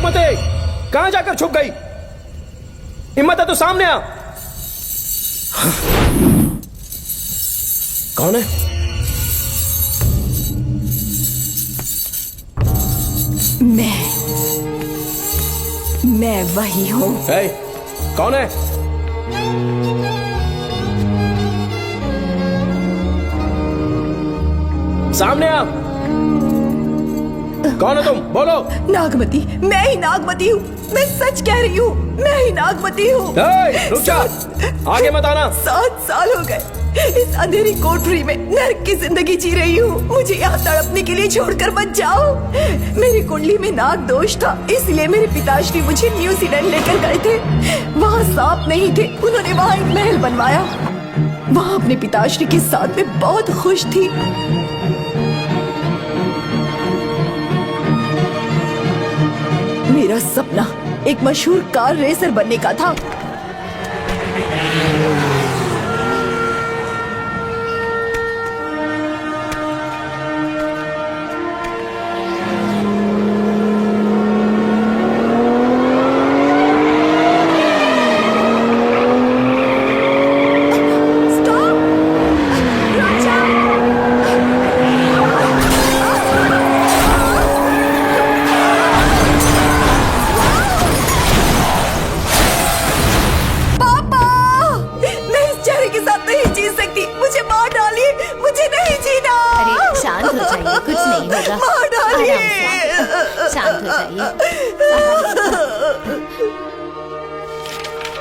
नागमते, कहां जाकर छुप गई? हिम्मत है तो सामने आ। कौन है? मैं वही हूँ। कौन है? सामने आ। कौन है तुम? बोलो। नागमती, मैं ही नागमती हूँ। मैं सच कह रही हूँ, मैं ही नागमती हूँ। रुक जा, आगे मत आना। 7 साल हो गए इस अंधेरी कोठरी में नर्क की जिंदगी जी रही हूँ। मुझे यहाँ तड़पने के लिए छोड़कर मत जाओ। मेरी कुंडली में नाग दोष था, इसलिए मेरे पिताश्री मुझे न्यूजीलैंड लेकर गए थे। वहाँ सांप नहीं थे, उन्होंने वहाँ एक महल बनवाया। वहाँ अपने पिताश्री के साथ में बहुत खुश थी। मेरा सपना एक मशहूर कार रेसर बनने का था।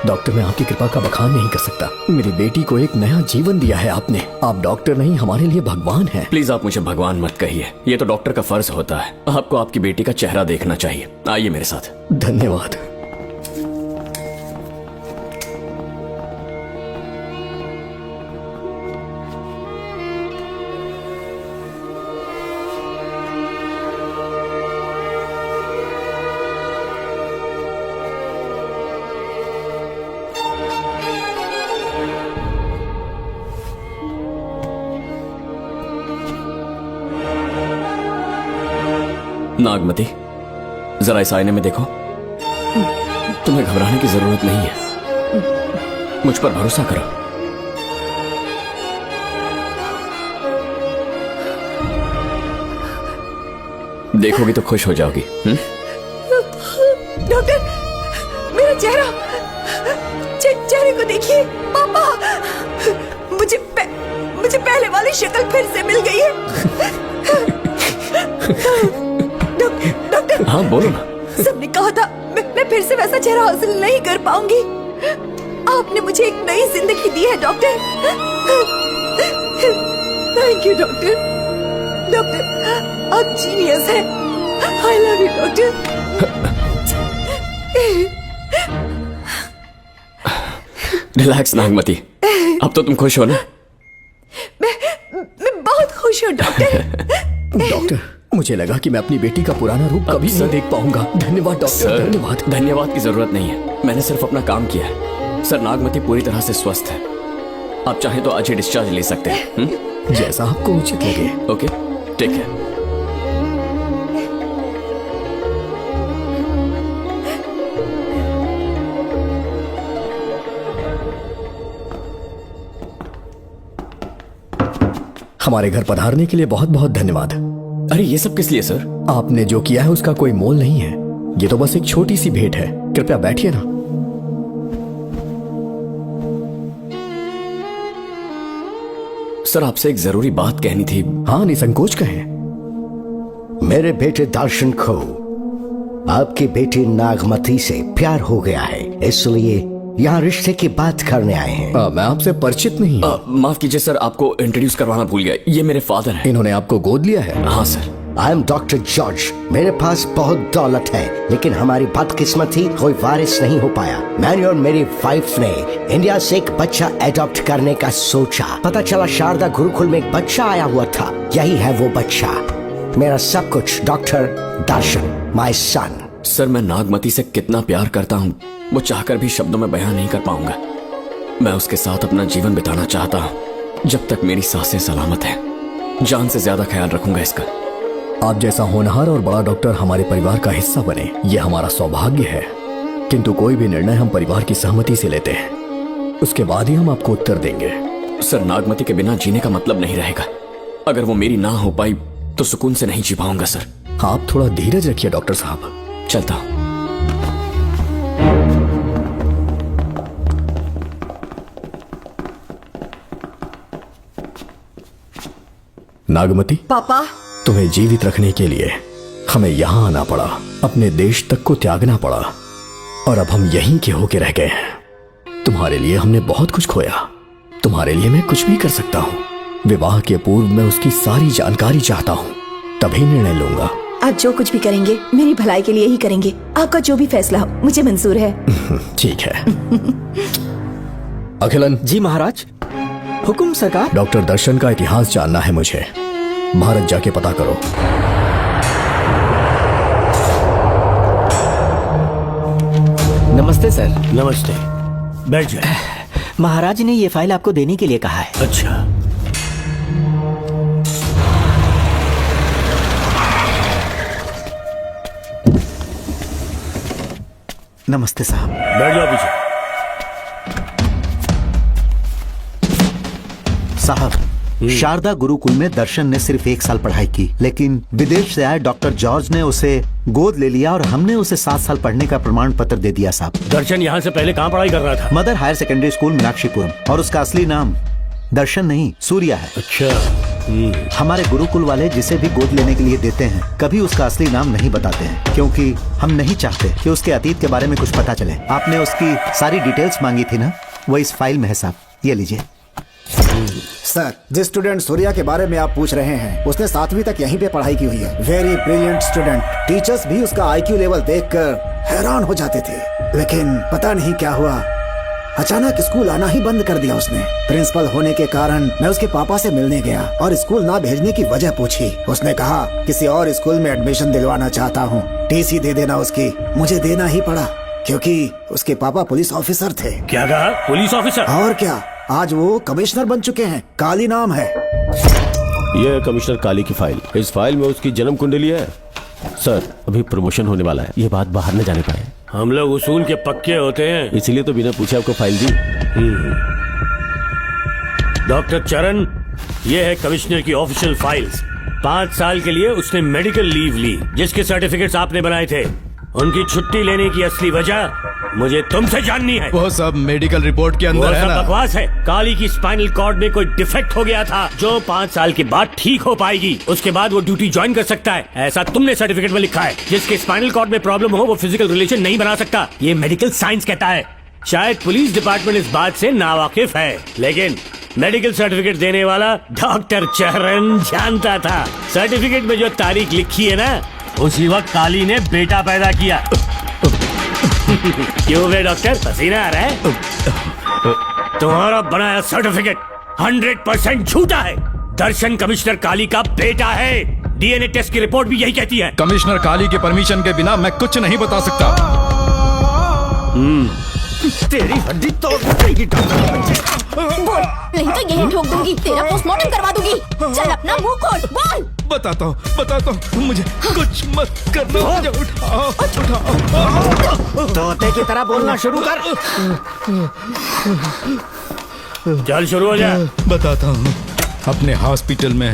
डॉक्टर, मैं आपकी कृपा का बखान नहीं कर सकता। मेरी बेटी को एक नया जीवन दिया है आपने। आप डॉक्टर नहीं, हमारे लिए भगवान हैं। प्लीज आप मुझे भगवान मत कहिए, ये तो डॉक्टर का फर्ज होता है। आपको आपकी बेटी का चेहरा देखना चाहिए। आइए मेरे साथ। धन्यवाद। नागमती, जरा इस आईने में देखो। तुम्हें घबराने की जरूरत नहीं है, मुझ पर भरोसा करो। देखोगी तो खुश हो जाओगी। डॉक्टर, मेरा चेहरा, चेहरे को देखिए। पापा, मुझे पहले वाली शक्ल फिर से मिल गई है। डॉक्टर, हाँ बोलो ना। सबने कहा था मैं फिर से वैसा चेहरा हासिल नहीं कर पाऊंगी। आपने मुझे एक नई जिंदगी दी है doctor. Thank you doctor. Doctor, आप जीनियस हैं। I love you doctor. Relax Nagmati, अब तो तुम खुश हो ना? मैं बहुत खुश हूँ डॉक्टर। डॉक्टर, मुझे लगा कि मैं अपनी बेटी का पुराना रूप कभी नहीं देख पाऊंगा। धन्यवाद डॉक्टर, धन्यवाद। धन्यवाद की जरूरत नहीं है, मैंने सिर्फ अपना काम किया है। सर, नागमती पूरी तरह से स्वस्थ है। आप चाहें तो आज ही डिस्चार्ज ले सकते हैं। जैसा आपको उचित लगे। Okay, take care. हमारे घर पधारने के लिए बहुत बहुत धन्यवाद। अरे ये सब किस लिए सर? आपने जो किया है उसका कोई मोल नहीं है। ये तो बस एक छोटी सी भेंट है। कृपया बैठिए ना। सर, आपसे एक जरूरी बात कहनी थी। हाँ, निसंकोच कहें। मेरे बेटे दर्शन को आपकी बेटी नागमती से प्यार हो गया है, इसलिए यहाँ रिश्ते की बात करने आए हैं। मैं आपसे परिचित नहीं हूँ। माफ कीजिए सर, आपको इंट्रोड्यूस करवाना भूल गया। ये मेरे फादर हैं। इन्होंने आपको गोद लिया है? हाँ sir. I am doctor George. मेरे पास बहुत दौलत है, लेकिन हमारी बदकिस्मत थी, कोई वारिस नहीं हो पाया। मैंने और मेरी वाइफ ने इंडिया से एक बच्चा एडॉप्ट करने का सोचा। पता चला शारदा गुरुकुल में एक बच्चा आया हुआ था। यही है वो बच्चा, मेरा सब कुछ। Doctor Darshan, my son. Sir, मैं नागमती से कितना प्यार करता हूँ वो चाहकर भी शब्दों में बयान नहीं कर पाऊंगा। मैं उसके साथ अपना जीवन बिताना चाहता हूँ जब तक मेरी सांसें सलामत हैं। जान से ज्यादा ख्याल रखूंगा इसका। आप जैसा होनहार और बड़ा डॉक्टर हमारे परिवार का हिस्सा बने, ये हमारा सौभाग्य है। किंतु कोई भी निर्णय हम परिवार की सहमति से लेते हैं, उसके बाद ही हम आपको उत्तर देंगे। सर, नागमती के बिना जीने का मतलब नहीं रहेगा। अगर वो मेरी ना हो पाई तो सुकून से नहीं जी पाऊंगा सर। आप थोड़ा धीरज रखिए डॉक्टर साहब। चलता हूं। नागमती, पापा, तुम्हें जीवित रखने के लिए हमें यहाँ आना पड़ा, अपने देश तक को त्यागना पड़ा, और अब हम यहीं के होके रह गए हैं। तुम्हारे लिए हमने बहुत कुछ खोया, तुम्हारे लिए मैं कुछ भी कर सकता हूँ। विवाह के पूर्व मैं उसकी सारी जानकारी चाहता हूँ, तभी निर्णय लूंगा। आप जो कुछ भी करेंगे मेरी भलाई के लिए ही करेंगे। आपका जो भी फैसला हो मुझे मंजूर है। ठीक है। अखिलन। जी महाराज। हुकुम सरकार। डॉक्टर दर्शन का इतिहास जानना है मुझे। भारत जाके पता करो। नमस्ते सर। नमस्ते, बैठ जाए। महाराज ने ये फाइल आपको देने के लिए कहा है। अच्छा। नमस्ते साहब। बैठ जाओ पीछे। साहब, शारदा गुरुकुल में दर्शन ने सिर्फ 1 साल पढ़ाई की, लेकिन विदेश से आए डॉक्टर जॉर्ज ने उसे गोद ले लिया और हमने उसे 7 साल पढ़ने का प्रमाण पत्र दे दिया साहब। दर्शन यहाँ से पहले कहाँ पढ़ाई कर रहा था? Mother higher secondary school Meenakshipuram, और उसका असली नाम दर्शन नहीं सूर्या है। अच्छा। हमारे गुरुकुल वाले जिसे भी गोद लेने के लिए देते हैं कभी उसका असली नाम नहीं बताते हैं, क्योंकि हम नहीं चाहते कि उसके अतीत के बारे में कुछ पता चले। आपने उसकी सारी डिटेल्स मांगी थी ना, वो इस फाइल में है साहब, ये लीजिए। सर, जिस स्टूडेंट सूर्या के बारे में आप पूछ रहे हैं उसने 7वीं तक यहीं पे पढ़ाई की हुई है। Very brilliant student. टीचर्स भी उसका IQ लेवल देखकर हैरान हो जाते थे, लेकिन पता नहीं क्या हुआ, अचानक स्कूल आना ही बंद कर दिया उसने। प्रिंसिपल होने के कारण मैं उसके पापा से मिलने गया और स्कूल ना भेजने की वजह पूछी। उसने कहा किसी और स्कूल में एडमिशन दिलवाना चाहता हूँ, TC दे देना उसकी। मुझे देना ही पड़ा क्योंकि उसके पापा पुलिस ऑफिसर थे। क्या कहा? Police officer? और क्या, आज वो कमिश्नर बन चुके हैं। काली नाम है। यह है कमिश्नर काली की फाइल। इस फाइल में उसकी जन्म कुंडली है। सर, अभी प्रमोशन होने वाला है, ये बात बाहर न जाने पाए। हम लोग उसूल के पक्के होते हैं, इसीलिए तो बिना पूछे आपको फाइल दी। डॉक्टर चरण, ये है कमिश्नर की ऑफिशियल फाइल्स। 5 साल के लिए उसने मेडिकल लीव ली, जिसके सर्टिफिकेट्स आपने बनाए थे। उनकी छुट्टी लेने की असली वजह मुझे तुमसे जाननी है। वो सब मेडिकल रिपोर्ट के अंदर है ना? बकवास है। काली की स्पाइनल कॉर्ड में कोई डिफेक्ट हो गया था जो 5 साल के बाद ठीक हो पाएगी। उसके बाद वो ड्यूटी ज्वाइन कर सकता है, ऐसा तुमने सर्टिफिकेट में लिखा है। जिसके स्पाइनल कॉर्ड में प्रॉब्लम हो वो फिजिकल रिलेशन नहीं बना सकता, ये मेडिकल साइंस कहता है। शायद पुलिस डिपार्टमेंट इस बात से नावाकिफ है, लेकिन मेडिकल सर्टिफिकेट देने वाला डॉक्टर चरण जानता था। सर्टिफिकेट में जो तारीख लिखी है ना, उसी वक्त काली ने बेटा पैदा किया। क्यों बे डॉक्टर, पसीना आ रहा है? तुम्हारा बनाया सर्टिफिकेट 100% झूठा है। दर्शन कमिश्नर काली का बेटा है। DNA टेस्ट की रिपोर्ट भी यही कहती है। कमिश्नर काली के परमिशन के बिना मैं कुछ नहीं बता सकता। तेरी हड्डी तोड़ देगी बोल, नहीं तो यही ठोक दूंगी, तेरा पोस्टमार्टम करवा दूंगी। चल अपना मुंह खोल, बोल। बताता हूँ, मुझे कुछ मत करना, मुझे उठाओ। तोते की तरह बोलना शुरू कर। चल शुरू हो जा। बताता हूँ, अपने हॉस्पिटल में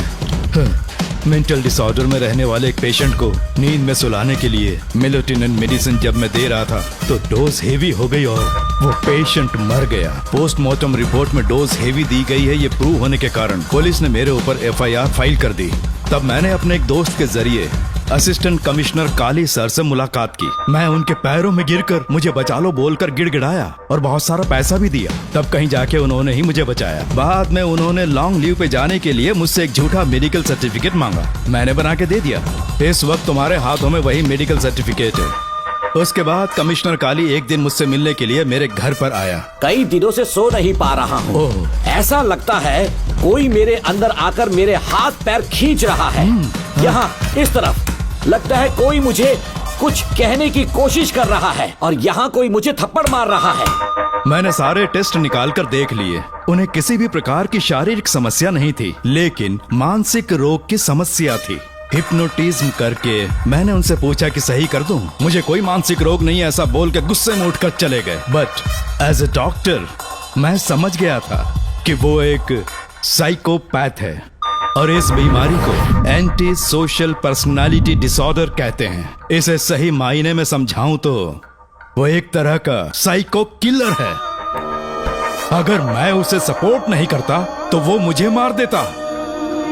मेंटल डिसऑर्डर में रहने वाले एक पेशेंट को नींद में सुलाने के लिए मेलेटोनिन मेडिसिन जब मैं दे रहा था तो डोज हेवी हो गई और वो पेशेंट मर गया। पोस्टमार्टम रिपोर्ट में डोज हेवी दी गई है, ये प्रूव होने के कारण पुलिस ने मेरे ऊपर FIR फाइल कर दी। तब मैंने अपने एक दोस्त के जरिए असिस्टेंट कमिश्नर काली सर से मुलाकात की। मैं उनके पैरों में गिरकर मुझे बचा लो बोलकर गिड़गिड़ाया और बहुत सारा पैसा भी दिया। तब कहीं जाके उन्होंने ही मुझे बचाया। बाद में उन्होंने लॉन्ग लीव पे जाने के लिए मुझसे एक झूठा मेडिकल सर्टिफिकेट मांगा, मैंने बना के दे दिया। इस वक्त तुम्हारे हाथों में वही मेडिकल सर्टिफिकेट है। उसके बाद कमिश्नर काली एक दिन मुझसे मिलने के लिए मेरे घर पर आया। कई दिनों से सो नहीं पा रहा हूँ। ऐसा लगता है कोई मेरे अंदर आकर मेरे हाथ पैर खींच रहा है। यहाँ इस तरफ लगता है कोई मुझे कुछ कहने की कोशिश कर रहा है और यहाँ कोई मुझे थप्पड़ मार रहा है। मैंने सारे टेस्ट निकाल कर देख लिए, उन्हें किसी भी प्रकार की शारीरिक समस्या नहीं थी, लेकिन मानसिक रोग की समस्या थी। हिप्नोटिज्म करके मैंने उनसे पूछा कि सही कर दूं। मुझे कोई मानसिक रोग नहीं है ऐसा बोल के गुस्से में उठकर चले गए। बट एज ए डॉक्टर मैं समझ गया था कि वो एक साइकोपैथ है और इस बीमारी को एंटी सोशल पर्सनालिटी डिसऑर्डर कहते हैं। इसे सही मायने में समझाऊं तो वो एक तरह का साइको किलर है। अगर मैं उसे सपोर्ट नहीं करता तो वो मुझे मार देता।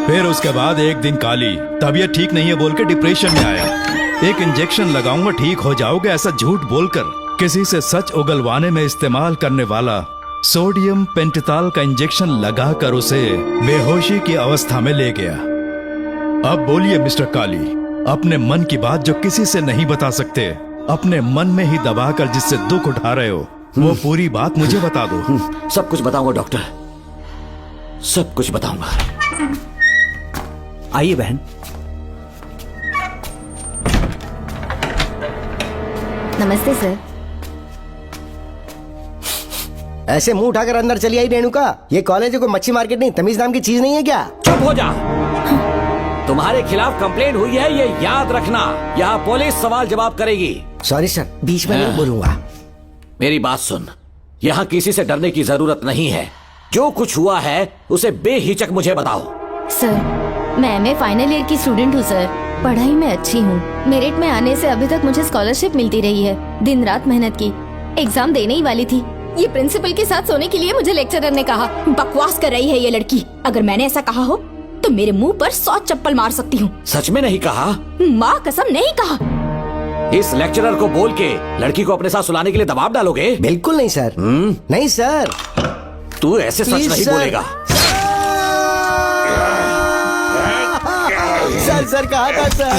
फिर उसके बाद एक दिन काली तबीयत ठीक नहीं है बोल के डिप्रेशन में आया। एक इंजेक्शन लगाऊंगा ठीक हो जाओगे ऐसा झूठ बोलकर किसी से सच उगलवाने में इस्तेमाल करने वाला सोडियम पेंटेथॉल का इंजेक्शन लगाकर उसे बेहोशी की अवस्था में ले गया। अब बोलिए मिस्टर काली, अपने मन की बात जो किसी से नहीं बता सकते, अपने मन में ही दबाकर जिससे दुख उठा रहे हो, वो पूरी बात मुझे बता दो। सब कुछ बताऊंगा डॉक्टर, सब कुछ बताऊंगा। आइए बहन। नमस्ते सर। ऐसे मुंह उठाकर अंदर चली आई रेणुका। ये कॉलेज है कोई मच्छी मार्केट नहीं, तमीज नाम की चीज नहीं है क्या? चुप हो जा। तुम्हारे खिलाफ कंप्लेंट हुई है ये याद रखना। यहाँ पुलिस सवाल जवाब करेगी। सॉरी सर, बीच में नहीं बोलूंगा। मेरी बात सुन, यहाँ किसी से डरने की जरूरत नहीं है। जो कुछ हुआ है उसे बेहिचक मुझे बताओ। सर मैं एमए फाइनल ईयर की स्टूडेंट हूँ सर। पढ़ाई में अच्छी हूँ। मेरिट में आने से अभी तक मुझे स्कॉलरशिप मिलती रही है। दिन रात मेहनत की, एग्जाम देने ही वाली थी। ये प्रिंसिपल के साथ सोने के लिए मुझे लेक्चरर ने कहा। बकवास कर रही है ये लड़की। अगर मैंने ऐसा कहा हो तो मेरे मुंह पर 100 चप्पल मार सकती हूँ। सच में नहीं कहा? माँ कसम नहीं कहा। इस लेक्चरर को बोल के लड़की को अपने साथ सुलाने के लिए दबाव डालोगे? बिल्कुल नहीं सर। नहीं सर। तू ऐसे सच नहीं बोलेगा। सर कहा था सर।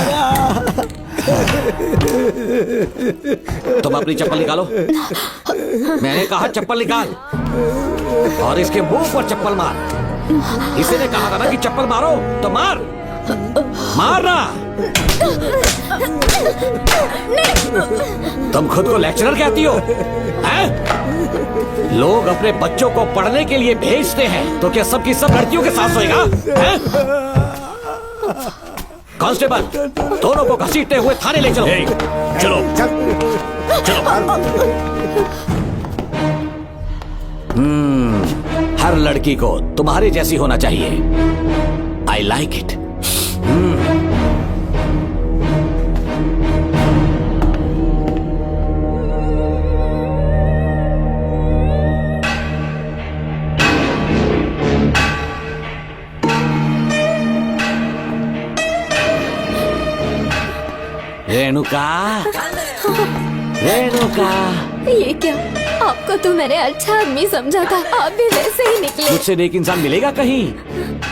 तुम अपनी चप्पल निकालो। मैंने कहा चप्पल निकाल और इसके मुंह पर चप्पल मार। इसी ने कहा था ना कि चप्पल मारो तो मार। मारना। तुम खुद को लेक्चरर कहती हो हैं? लोग अपने बच्चों को पढ़ने के लिए भेजते हैं तो क्या सबकी सब लड़कियों के साथ सोएगा? कांस्टेबल, दोनों को घसीटते हुए थाने ले चलो। चलो हर लड़की को तुम्हारे जैसी होना चाहिए। I like it. Renuka, Renuka. ये क्या? आपको तो मैंने अच्छा आदमी समझा था, आप भी वैसे ही निकले। मुझसे नेक इंसान मिलेगा कहीं?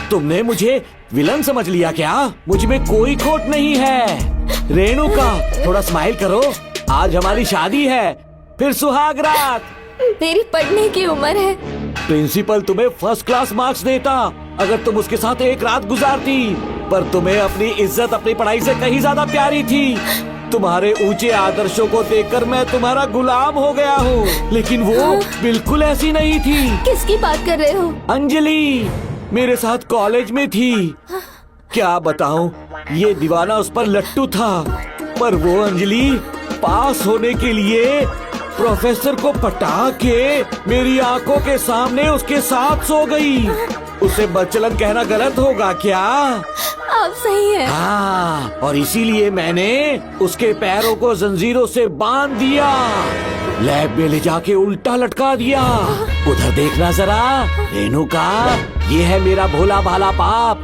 तुमने मुझे विलन समझ लिया क्या? मुझ में कोई खोट नहीं है। रेणुका, थोड़ा स्माइल करो। आज हमारी शादी है, फिर सुहाग रात। मेरी पढ़ने की उम्र है। प्रिंसिपल तुम्हें फर्स्ट क्लास मार्क्स देता अगर तुम उसके साथ एक रात गुजारती, पर तुम्हें अपनी इज्जत अपनी पढ़ाई से कहीं ज्यादा प्यारी थी। तुम्हारे ऊंचे आदर्शों को देखकर मैं तुम्हारा गुलाम हो गया हूँ, लेकिन वो बिल्कुल ऐसी नहीं थी। किसकी बात कर रहे हो? अंजलि मेरे साथ कॉलेज में थी। क्या बताऊं, ये दीवाना उस पर लट्टू था, पर वो अंजलि पास होने के लिए प्रोफेसर को पटा के मेरी आंखों के सामने उसके साथ सो गई। उसे बदचलन कहना गलत होगा क्या? आप सही है। हाँ, और इसीलिए मैंने उसके पैरों को जंजीरों से बांध दिया, लैब में ले जाके उल्टा लटका दिया। उधर देखना जरा रेणुका, ये है मेरा भोला भाला बाप।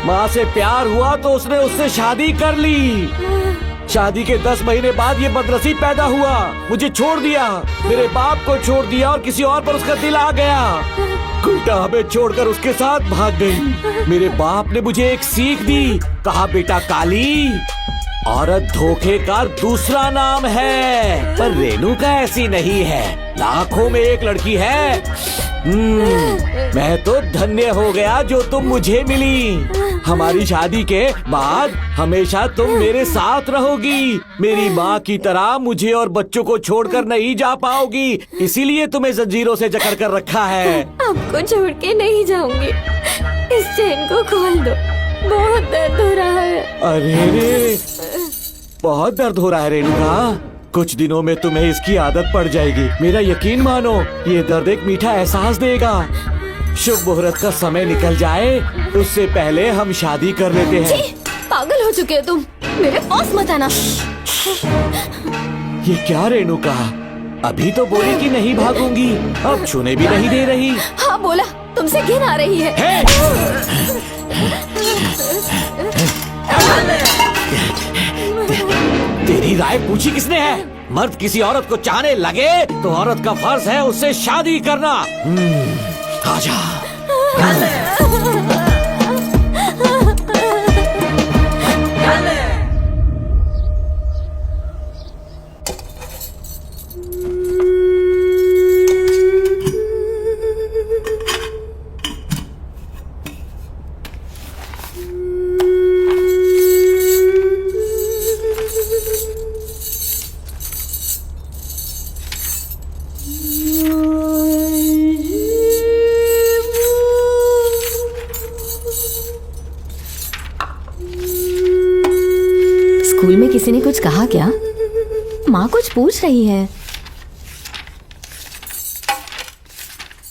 माँ से प्यार हुआ तो उसने उससे शादी कर ली। शादी के 10 महीने बाद ये बदनसीब पैदा हुआ, मुझे छोड़ दिया, मेरे बाप को छोड़ दिया और किसी और पर उसका दिल आ गया। उल्टा हमें छोड़कर उसके साथ भाग गई। मेरे बाप ने मुझे एक सीख दी, कहा बेटा काली, औरत धोखे का दूसरा नाम है। पर रेणुका ऐसी नहीं है, लाखों में एक लड़की है। मैं तो धन्य हो गया जो तुम मुझे मिली। हमारी शादी के बाद हमेशा तुम मेरे साथ रहोगी। मेरी माँ की तरह मुझे और बच्चों को छोड़कर नहीं जा पाओगी, इसीलिए तुम्हें जंजीरों से जकड़ कर रखा है। आपको छोड़ के नहीं जाऊंगी। इस चेन को खोल दो, बहुत दर्द हो रहा अरे रे, बहुत दर्द हो रहा है रेणुका। कुछ दिनों में तुम्हें इसकी आदत पड़ जाएगी। मेरा यकीन मानो, ये दर्द एक मीठा एहसास देगा। शुभ मुहूर्त का समय निकल जाए उससे पहले हम शादी कर लेते हैं। पागल हो चुके हो तुम, मेरे पास मत आना। ये क्या रेणुका, अभी तो बोली कि नहीं भागूंगी, अब छूने भी नहीं दे रही। हाँ बोला, तुमसे घिन आ रही है। तेरी राय पूछी किसने है? मर्द किसी औरत को चाहने लगे तो औरत का फर्ज है उससे शादी करना। आजा। स्कूल में किसी ने कुछ कहा क्या? माँ कुछ पूछ रही है।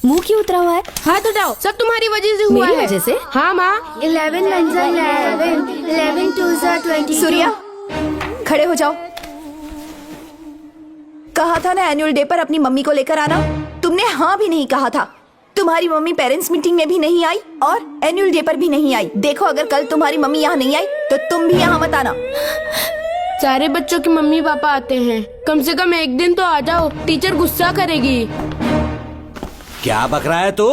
मुंह क्यों उतरा हुआ है? हाथ उठाओ, सब तुम्हारी वजह से हुआ है। मेरी वजह से? हाँ माँ। 11 1 11 11 2 20। सूर्या, खड़े हो जाओ। कहा था ना एनुअल डे पर अपनी मम्मी को लेकर आना, तुमने हाँ भी नहीं कहा था। तुम्हारी मम्मी पेरेंट्स मीटिंग में भी नहीं आई और एनुअल डे पर भी नहीं आई। देखो, अगर कल तुम्हारी मम्मी यहाँ नहीं आई तो तुम भी यहाँ मत आना। सारे बच्चों की मम्मी पापा आते हैं, कम से कम एक दिन तो आ जाओ, टीचर गुस्सा करेगी। क्या बक रहा है तू?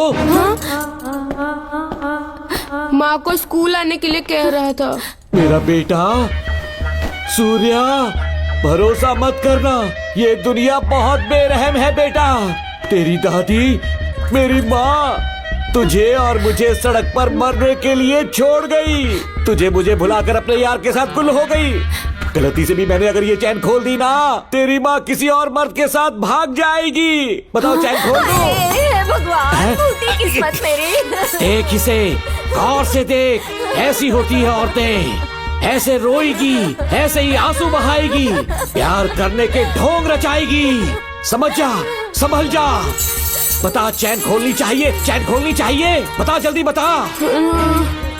माँ को स्कूल आने के लिए कह रहा था। मेरा बेटा सूर्या, भरोसा मत करना, ये दुनिया बहुत बेरहम है बेटा। तेरी दादी, मेरी माँ तुझे और मुझे सड़क पर मरने के लिए छोड़ गई। तुझे मुझे भुलाकर अपने यार के साथ गुल हो गई। गलती से भी मैंने अगर ये चैन खोल दी ना, तेरी माँ किसी और मर्द के साथ भाग जाएगी। बताओ, चैन खोल दो। भगवान, फूटी किस्मत मेरी। देख इसे, गौर से देख, ऐसी होती है औरतें। ऐसे रोएगी, ऐसे ही आंसू बहाएगी, प्यार करने के ढोंग रचाएगी। समझ जा, संभल जा। बता, चैन खोलनी चाहिए, चैन खोलनी चाहिए। बता, जल्दी बता,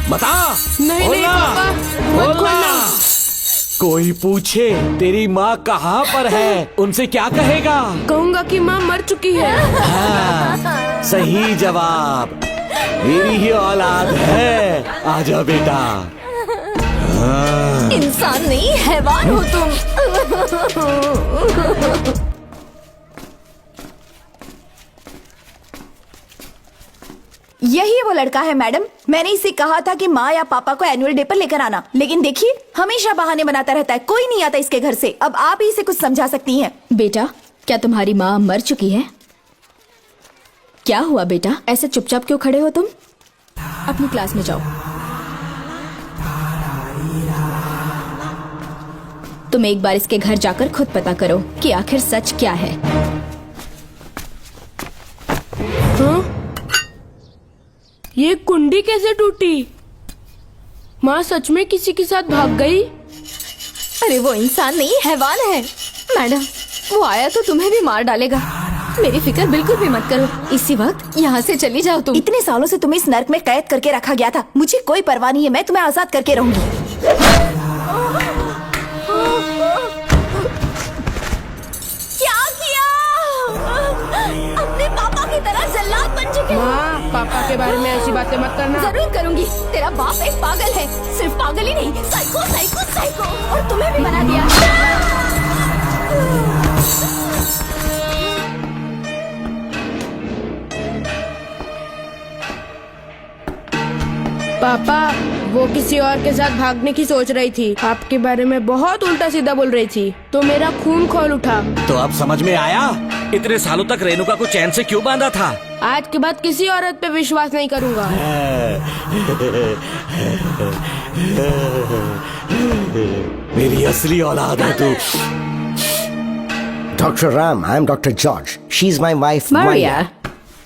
बता। नहीं नहीं पापा, मत खोलना। कोई पूछे तेरी माँ कहाँ पर है, उनसे क्या कहेगा? कहूँगा कि माँ मर चुकी है। हाँ, सही जवाब। मेरी ही औलाद है। आजा बेटा। हाँ। इंसान नहीं, हैवान हो तुम। यही वो लड़का है मैडम। मैंने इसे कहा था कि माँ या पापा को एनुअल डे पर लेकर आना, लेकिन देखिए हमेशा बहाने बनाता रहता है। कोई नहीं आता इसके घर से। अब आप ही इसे कुछ समझा सकती हैं। बेटा, क्या तुम्हारी माँ मर चुकी है? क्या हुआ बेटा, ऐसे चुपचाप क्यों खड़े हो तुम? अपनी क्लास में जाओ। तुम एक बार इसके घर जाकर खुद पता करो कि आखिर सच क्या है। हाँ? ये कुंडी कैसे टूटी? माँ सच में किसी के साथ भाग गई? अरे वो इंसान नहीं, हैवान है। मैडम, वो आया तो तुम्हें भी मार डालेगा। मेरी फिक्र बिल्कुल भी मत करो। इसी वक्त यहाँ से चली जाओ तुम। इतने सालों से तुम्हें इस नर्क में कैद करके रखा गया था। मुझे कोई परवाह नहीं है, मैं तुम्हें आजाद करके रहूंगी। क्या किया? अपने पापा की तरह जल्लाद बन चुके हो। माँ, पापा के बारे में ऐसी बातें मत करना। जरूर करूंगी। तेरा बाप एक पागल है, सिर्फ पागल ही नहीं, साइको साइको साइको। और तुम्हें भी बना दिया। पापा, वो किसी और के साथ भागने की सोच रही थी, आपके बारे में बहुत उल्टा सीधा बोल रही थी, तो मेरा खून खौल उठा। तो अब समझ में आया इतने सालों तक रेणुका को चैन से क्यों बांधा था। आज के बाद किसी औरत पे विश्वास नहीं करूंगा। मेरी असली औलाद है तू। Doctor Ram, I am doctor George. She is my wife Maria.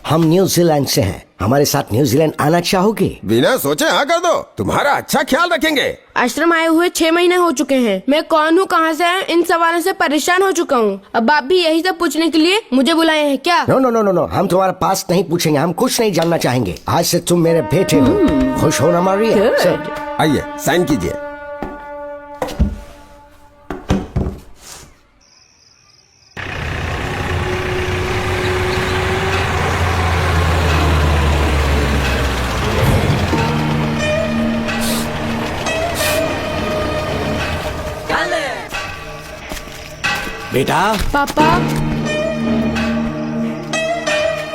हम न्यूजीलैंड से हैं। हमारे साथ न्यूजीलैंड आना चाहोगे? बिना सोचे हाँ कर दो, तुम्हारा अच्छा ख्याल रखेंगे। आश्रम आए हुए 6 महीने हो चुके हैं। मैं कौन हूँ, कहाँ से है, इन सवालों से परेशान हो चुका हूँ। अब आप भी यही सब पूछने के लिए मुझे बुलाए हैं क्या? No no no no no, हम तुम्हारा पास नहीं पूछेंगे, हम कुछ नहीं जानना चाहेंगे। आज से तुम मेरे बेटे हो। खुश हो ना मारिया? आइए साइन कीजिए। बेटा। पापा।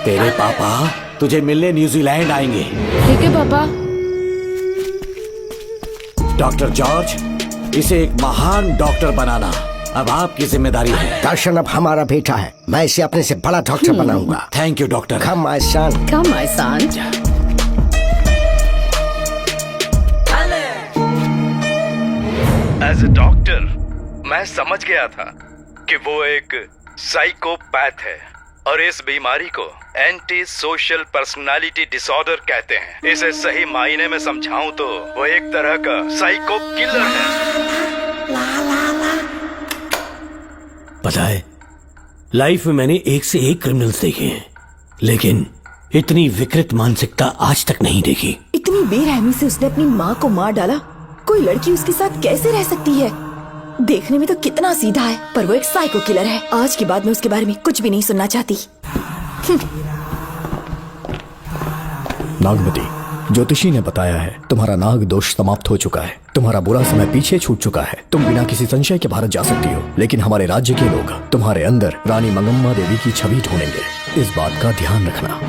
तेरे पापा तुझे मिलने न्यूजीलैंड आएंगे। ठीक है पापा। डॉक्टर जॉर्ज, इसे एक महान डॉक्टर बनाना अब आपकी जिम्मेदारी है। दर्शन अब हमारा बेटा है, मैं इसे अपने से बड़ा डॉक्टर बनाऊंगा। Thank you doctor. Come my son. Come my son. As a doctor मैं समझ गया था कि वो एक साइकोपैथ है और इस बीमारी को एंटी सोशल पर्सनालिटी डिसऑर्डर कहते हैं। इसे सही मायने में समझाऊं तो वो एक तरह का साइको किलर है। पता है, लाइफ में मैंने एक से एक क्रिमिनल्स देखे हैं, लेकिन इतनी विकृत मानसिकता आज तक नहीं देखी। इतनी बेरहमी से उसने अपनी माँ को मार डाला। कोई लड़की उसके साथ कैसे रह सकती है? देखने में तो कितना सीधा है, पर वो एक साइको किलर है। आज के बाद मैं उसके बारे में कुछ भी नहीं सुनना चाहती। नागमती, ज्योतिषी ने बताया है तुम्हारा नाग दोष समाप्त हो चुका है, तुम्हारा बुरा समय पीछे छूट चुका है, तुम बिना किसी संशय के भारत जा सकती हो। लेकिन हमारे राज्य के लोग तुम्हारे अंदर रानी मंगम्मा देवी की छवि ढूंढेंगे, इस बात का ध्यान रखना।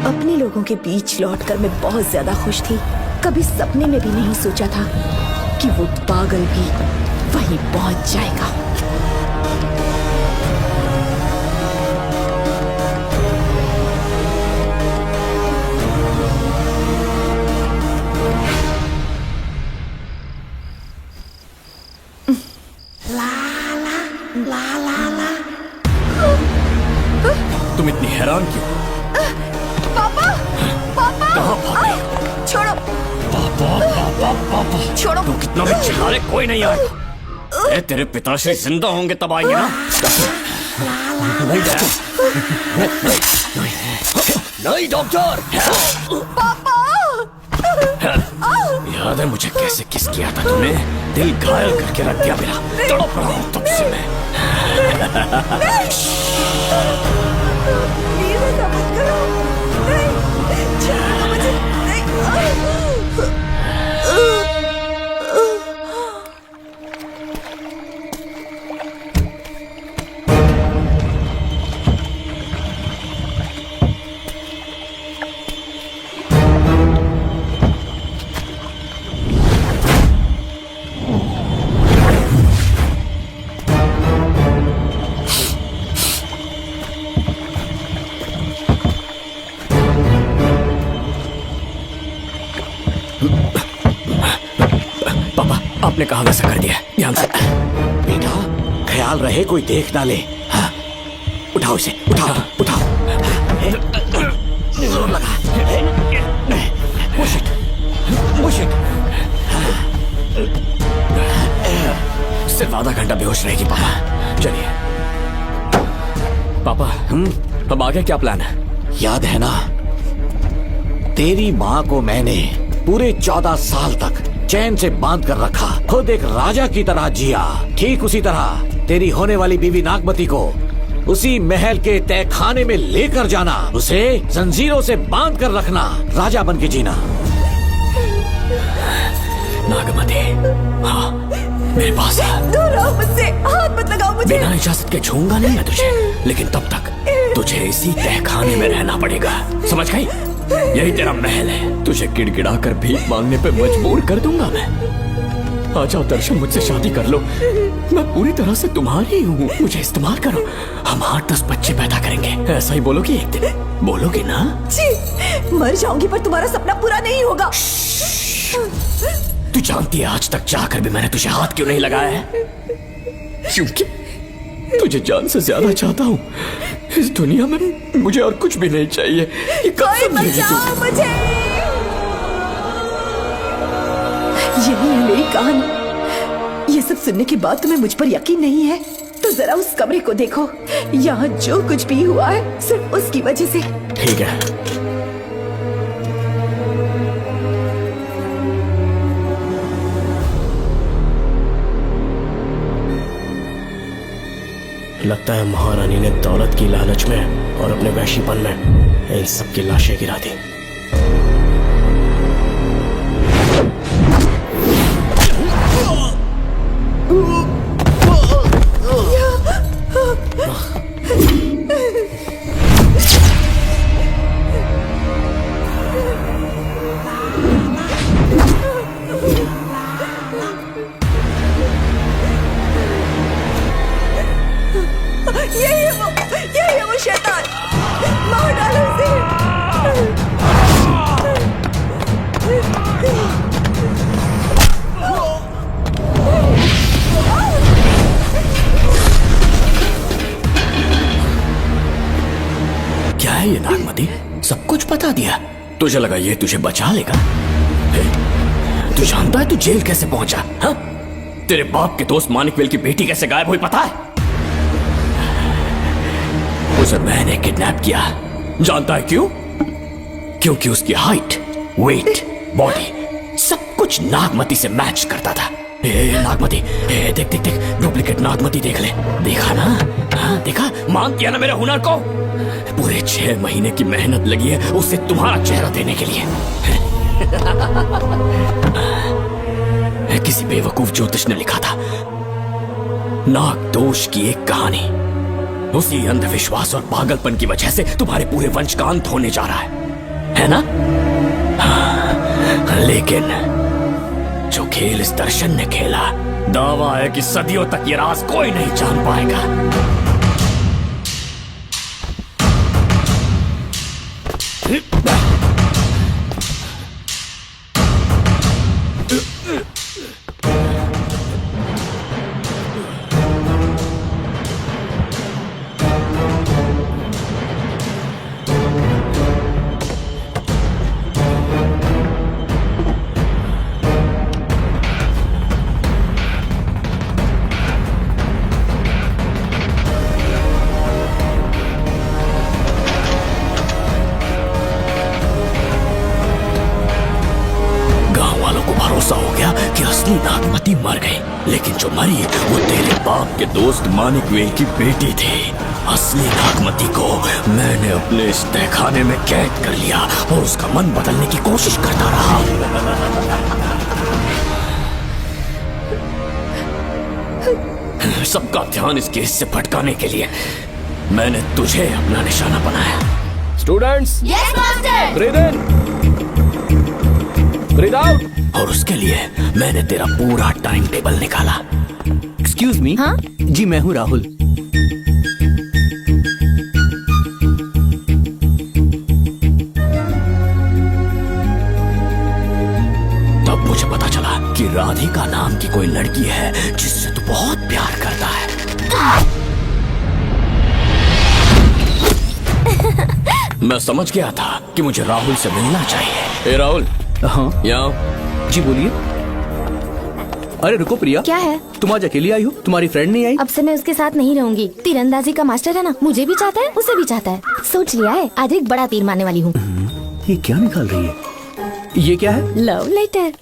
अपने लोगों के बीच लौटकर मैं बहुत ज्यादा खुश थी। कभी सपने में भी नहीं सोचा था कि वो पागल भी वहीं पहुंच जाएगा। तुम इतनी हैरान क्यों? पापा, पापा, छोड़ो। पापा, पापा, पापा, छोड़ो। तू कितना भी चिल्ला ले, कोई नहीं आएगा। तेरे पिताश्री जिंदा होंगे तब आएंगे ना। नहीं डॉक्टर। पापा। याद है मुझे कैसे किस किया था तूने? दिल घायल करके रख दिया मेरा। तड़प रहा हूँ तब से मैं। आपने कहा वैसा कर दिया, ध्यान से। बेटा ख्याल रहे कोई देख ना ले। हाँ। उठाओ इसे, उठाओ उठाओ। जोर लगा। Push it, push it। सिर्फ आधा घंटा बेहोश रहेगी पापा। चलिए पापा, अब आगे क्या प्लान है? याद है ना, तेरी माँ को मैंने पूरे 14 साल तक चैन से बांध कर रखा, खुद एक राजा की तरह जिया। ठीक उसी तरह तेरी होने वाली बीवी नागमती को उसी महल के तहखाने में लेकर जाना, उसे जंजीरों से बांध कर रखना, राजा बन के जीना। नागमती, हाँ मेरे पास है। दूर रहो मुझसे, हाथ मत लगाओ मुझे। बिना इजाजत के छूंगा नहीं मैं तुझे, लेकिन तब तक तुझे इसी तहखाने में रहना पड़ेगा, समझ गई? यही तेरा महल है, तुझे गिड़गिड़ा कर भीख मांगने पे मजबूर कर दूंगा मैं। आ जाओ दर्शन, मुझसे शादी कर लो, मैं पूरी तरह से तुम्हारी हूँ, मुझे इस्तेमाल करो। हम 8-10 बच्चे पैदा करेंगे, ऐसा ही बोलोगी एक दिन? बोलोगी ना? जी, मर जाऊंगी पर तुम्हारा सपना पूरा नहीं होगा। तू जानती है आज तक चाहकर भी मैंने तुझे हाथ क्यों नहीं लगाया है? तुझे जान से ज्यादा चाहता हूँ। इस दुनिया में मुझे और कुछ भी नहीं चाहिए। ये कोई बचाओ मुझे। यही है मेरी कहानी। ये सब सुनने के बाद तुम्हें मुझ पर यकीन नहीं है तो जरा उस कमरे को देखो। यहाँ जो कुछ भी हुआ है सिर्फ उसकी वजह से। ठीक है, लगता है महारानी ने दौलत की लालच में और अपने वैशीपन में इन सब की लाशें गिरा दी। यही है वो शैतान। मार डालो उसे। क्या है ये नागमती? सब कुछ बता दिया। तुझे लगा ये तुझे बचा लेगा? तू जानता है तू जेल कैसे पहुंचा? हाँ? तेरे बाप के दोस्त मानिकवेल की बेटी कैसे गायब हुई पता है? उसे मैंने किडनैप किया। जानता है क्यों? क्योंकि उसकी हाइट, वेट, बॉडी सब कुछ नागमती से मैच करता था। नागमती, देख देख देख, डुप्लीकेट नागमती देख ले। देखा ना? हाँ, देखा? मान किया ना मेरे हुनर को? पूरे 6 महीने की मेहनत लगी है उसे तुम्हारा चेहरा देने के लिए। किसी बेवकूफ ज्योतिष ने लिखा था नाग दोष की एक कहानी। उसी अंधविश्वास और पागलपन की वजह से तुम्हारे पूरे वंश का अंत होने जा रहा है ना? हाँ, लेकिन जो खेल इस दर्शन ने खेला, दावा है कि सदियों तक ये राज कोई नहीं जान पाएगा। नागमती मर गई, लेकिन जो मरी वो तेरे बाप के दोस्त मानिकवेल की बेटी थी। असली नागमती को मैंने अपने इस तहखाने में कैद कर लिया और उसका मन बदलने की कोशिश करता रहा। सबका ध्यान इस केस से भटकाने के लिए मैंने तुझे अपना निशाना बनाया। Students, yes master. ब्रीथ इन, ब्रीथ आउट। और उसके लिए मैंने तेरा पूरा टाइम टेबल निकाला। Excuse me. हाँ? जी मैं हूँ राहुल। तब मुझे पता चला कि राधिका नाम की कोई लड़की है जिससे तू बहुत प्यार करता है। मैं समझ गया था कि मुझे राहुल से मिलना चाहिए। ए राहुल। हाँ यहाँ। जी बोलिए। अरे रुको प्रिया, क्या है? तुम आज अकेली आई हो, तुम्हारी फ्रेंड नहीं आई? अब से मैं उसके साथ नहीं रहूंगी। तीरंदाजी का मास्टर है ना, मुझे भी चाहता है, उसे भी चाहता है। सोच लिया है, आज एक बड़ा तीर मारने वाली हूँ। ये क्या निकाल रही है? ये क्या है? लव लेटर,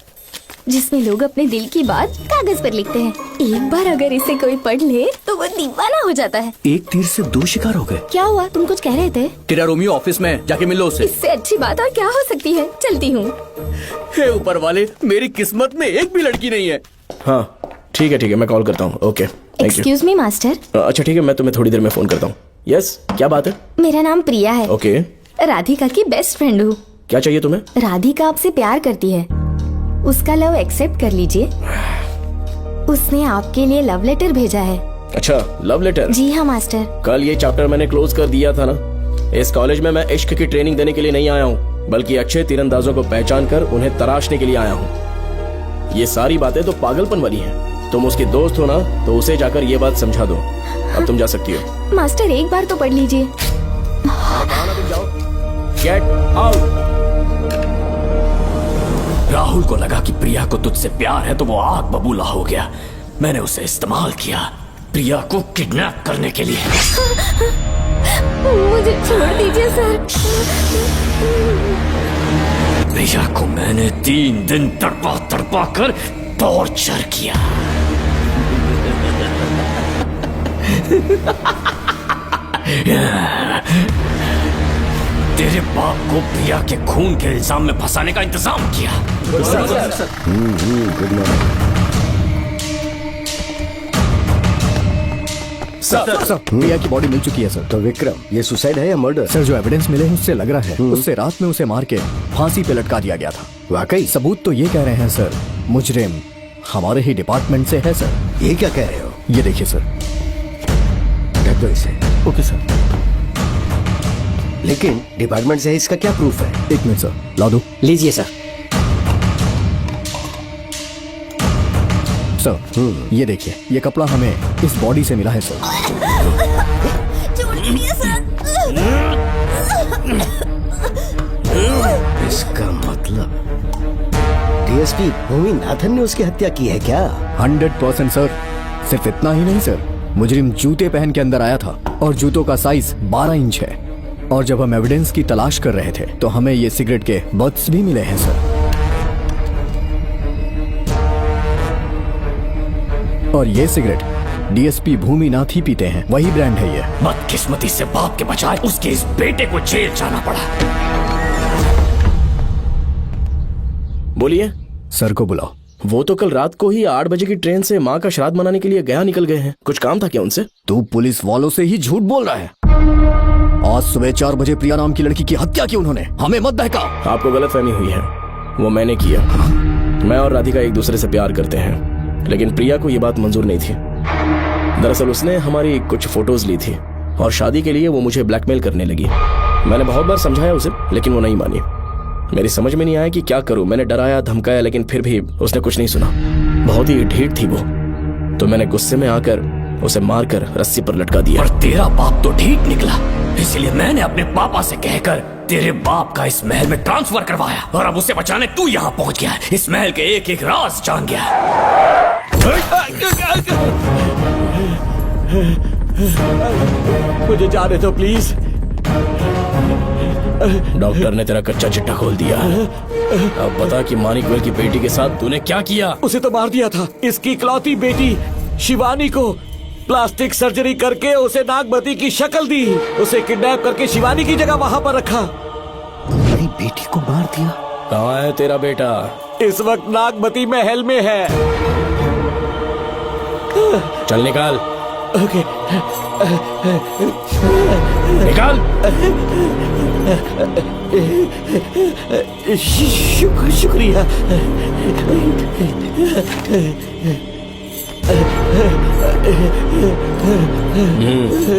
जिसमें लोग अपने दिल की बात कागज पर लिखते हैं। एक बार अगर इसे कोई पढ़ ले तो वो दीवाना हो जाता है। एक तीर से 2 शिकार हो गए। क्या हुआ? तुम कुछ कह रहे थे? तेरा रोमियो ऑफिस में, जाके मिलो उससे। इससे अच्छी बात और क्या हो सकती है। चलती हूँ। हे ऊपर वाले, मेरी किस्मत में एक भी लड़की नहीं है। हाँ ठीक है, मैं कॉल करता हूँ। Okay, excuse me master. अच्छा ठीक है, मैं तुम्हें थोड़ी देर में फोन करता हूँ। यस, क्या बात है? मेरा नाम प्रिया है। ओके। राधिका की बेस्ट फ्रेंड हूँ। क्या चाहिए तुम्हें? राधिका आपसे प्यार करती है, उसका लव एक्सेप्ट कर लीजिए। उसने आपके लिए लव लेटर भेजा है। अच्छा, लव लेटर? जी हाँ मास्टर। कल ये चैप्टर मैंने क्लोज कर दिया था ना। इस कॉलेज में मैं इश्क की ट्रेनिंग देने के लिए नहीं आया हूँ, बल्कि अच्छे तीरंदाजों को पहचान कर उन्हें तराशने के लिए आया हूँ। ये सारी बातें तो पागलपन वाली हैं। तुम उसकी दोस्त हो ना, तो उसे जाकर ये बात समझा दो। अब तुम जा सकती हो। मास्टर एक बार तो पढ़ लीजिए। Get out. राहुल को लगा कि प्रिया को तुझसे प्यार है तो वो आग बबूला हो गया। मैंने उसे इस्तेमाल किया प्रिया को किडनैप करने के लिए। मुझे छोड़ दीजिए सर। प्रिया को मैंने 3 दिन तड़पा तड़पा कर टॉर्चर किया। तेरे बाप को प्रिया के खून के इल्जाम में फंसाने का इंतजाम किया। गुड मॉर्निंग सर, प्रिया की बॉडी मिल चुकी है सर। तो विक्रम, ये सुसाइड है या मर्डर? सर, जो एविडेंस मिले हैं उससे लग रहा है उससे रात में उसे मार के फांसी पे लटका दिया गया था। वाकई? सबूत तो ये कह रहे हैं सर, मुजरिम हमारे ही डिपार्टमेंट से है सर। ये क्या कह रहे हो? ये देखिए सर। रख दो इसे। Okay sir. लेकिन डिपार्टमेंट से है, इसका क्या प्रूफ है? 1 मिनट सर, ला दो। लीजिए सर। सर, ये देखिए, ये कपड़ा हमें इस बॉडी से मिला है सर। इसका मतलब डीएसपी भूमि नाथन ने उसकी हत्या की है क्या? 100% सर। सिर्फ इतना ही नहीं सर, मुजरिम जूते पहन के अंदर आया था और जूतों का साइज 12 इंच है। और जब हम एविडेंस की तलाश कर रहे थे तो हमें ये सिगरेट के बट्स भी मिले हैं सर। और ये सिगरेट डीएसपी भूमि नाथ ही पीते हैं, वही ब्रांड है ये। बदकिस्मती से बाप के बजाय उसके इस बेटे को जेल जाना पड़ा। बोलिए। सर को बुलाओ। वो तो कल रात को ही 8 बजे की ट्रेन से माँ का श्राद्ध मनाने के लिए गया निकल गए हैं। कुछ काम था क्या उनसे? तू पुलिस वालों से ही झूठ बोल रहा है। आज सुबह 4 बजे प्रिया नाम की लड़की की हत्या की उन्होंने, हमें मत बहका। आपको गलतफहमी हुई है, वो मैंने किया। मैं और राधिका एक दूसरे से प्यार करते हैं, लेकिन प्रिया को ये बात मंजूर नहीं थी। दरअसल उसने हमारी कुछ फोटोज ली थी और शादी के लिए वो मुझे ब्लैकमेल करने लगी। मैंने बहुत बार समझाया उसे, लेकिन वो नहीं मानी। मेरी समझ में नहीं आया कि क्या करूं। मैंने डराया धमकाया, लेकिन फिर भी उसने कुछ नहीं सुना। बहुत ही ढीठ थी वो, तो मैंने गुस्से में आकर उसे मारकर रस्सी पर लटका दिया। और तेरा बाप तो ढीठ निकला, इसलिए मैंने अपने पापा से कहकर तेरे बाप का इस महल में ट्रांसफर करवाया। और अब उसे बचाने तू यहाँ पहुंच गया है। इस महल के एक एक राज जान गया। मुझे जाने दो प्लीज। डॉक्टर ने तेरा कच्चा चिट्ठा खोल दिया। अब बता कि मानिकवेल की बेटी के साथ तूने क्या किया? उसे तो मार दिया था। इसकी इकलौती बेटी शिवानी को प्लास्टिक सर्जरी करके उसे नागमती की शक्ल दी। उसे किडनैप करके शिवानी की जगह वहां पर रखा। मेरी बेटी को मार दिया? कहाँ है तेरा बेटा? इस वक्त नागमती महल में है। चल निकाल। ओके। निकाल। शुक्रिया।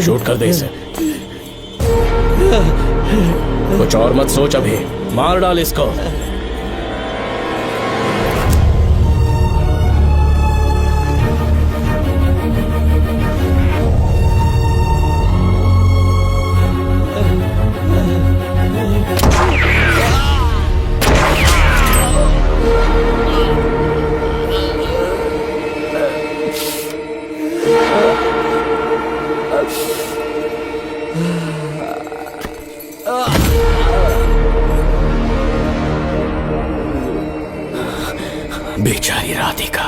शूट कर दे इसे। कुछ और मत सोच, अभी मार डाल इसको। बेचारी राधिका।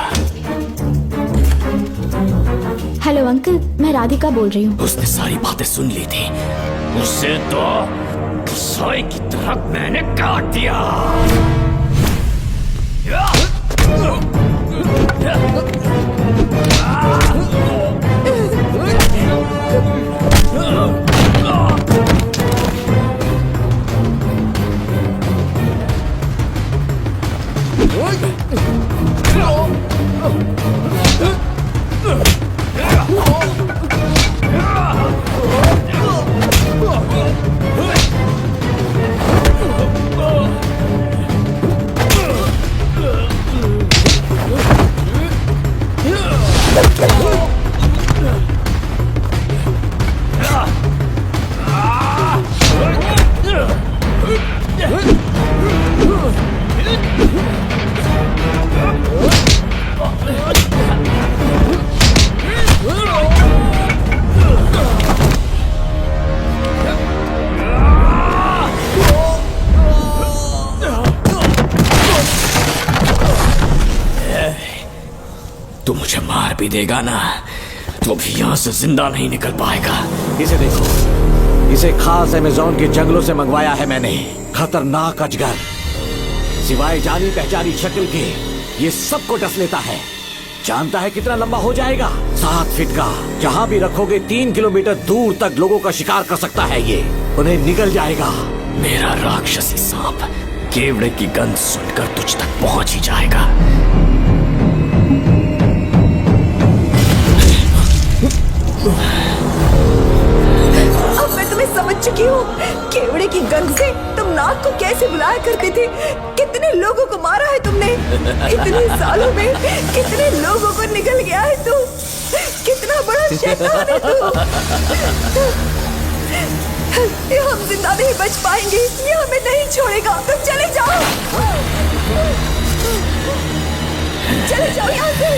हेलो अंकल, मैं राधिका बोल रही हूँ। उसने सारी बातें सुन ली थी। उसे तो सोए की तरह मैंने काट दिया। तू मुझे मार भी देगा ना तो भी यहाँ से जिंदा नहीं निकल पाएगा। इसे देखो, इसे खास अमेज़न के जंगलों से मंगवाया है मैंने। खतरनाक अजगर, सिवाय जानी पहचानी शक्ल के ये सबको डस लेता है। जानता है कितना लंबा हो जाएगा? 7 फीट का। जहाँ भी रखोगे 3 किलोमीटर दूर तक लोगों का शिकार कर सकता है ये। उन्हें निकल जाएगा। मेरा राक्षसी सांप केवड़े की गंध सुनकर तुझ तक पहुंच ही जाएगा। अब मैं तुम्हें समझ चुकी हूँ। केवड़े की गंध से तुम नाग को कैसे बुलाया करते थे। कितने लोगों को मारा है तुमने। इतने सालों में कितने लोगों को निकल गया है तू। कितना बड़ा शैतान है तू। हम जिंदा नहीं बच पाएंगे। ये हमें नहीं छोड़ेगा। तुम चले जाओ, चले जाओ यहाँ से।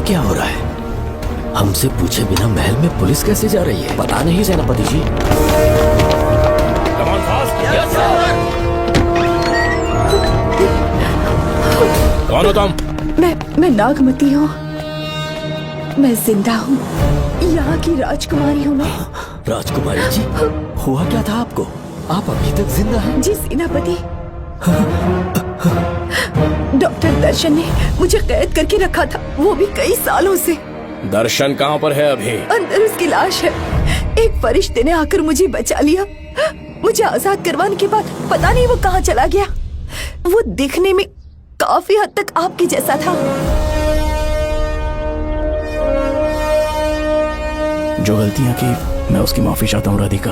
क्या हो रहा है? हमसे पूछे बिना महल में पुलिस कैसे जा रही है? पता नहीं सेनापति जी। कौन हो तुम? मैं नागमती हूँ। मैं जिंदा हूँ। यहाँ की राजकुमारी हूँ मैं। राजकुमारी जी, हुआ क्या था आपको? आप अभी तक जिंदा हैं? जी सेनापति। डॉक्टर दर्शन ने मुझे कैद करके रखा था, वो भी कई सालों से। दर्शन कहाँ पर है अभी? अंदर उसकी लाश है। एक फरिश्ते ने आकर मुझे बचा लिया। मुझे आजाद करवाने के बाद पता नहीं वो कहाँ चला गया। वो दिखने में काफी हद तक आपके जैसा था। जो गलतियां की मैं उसकी माफी चाहता हूँ राधिका।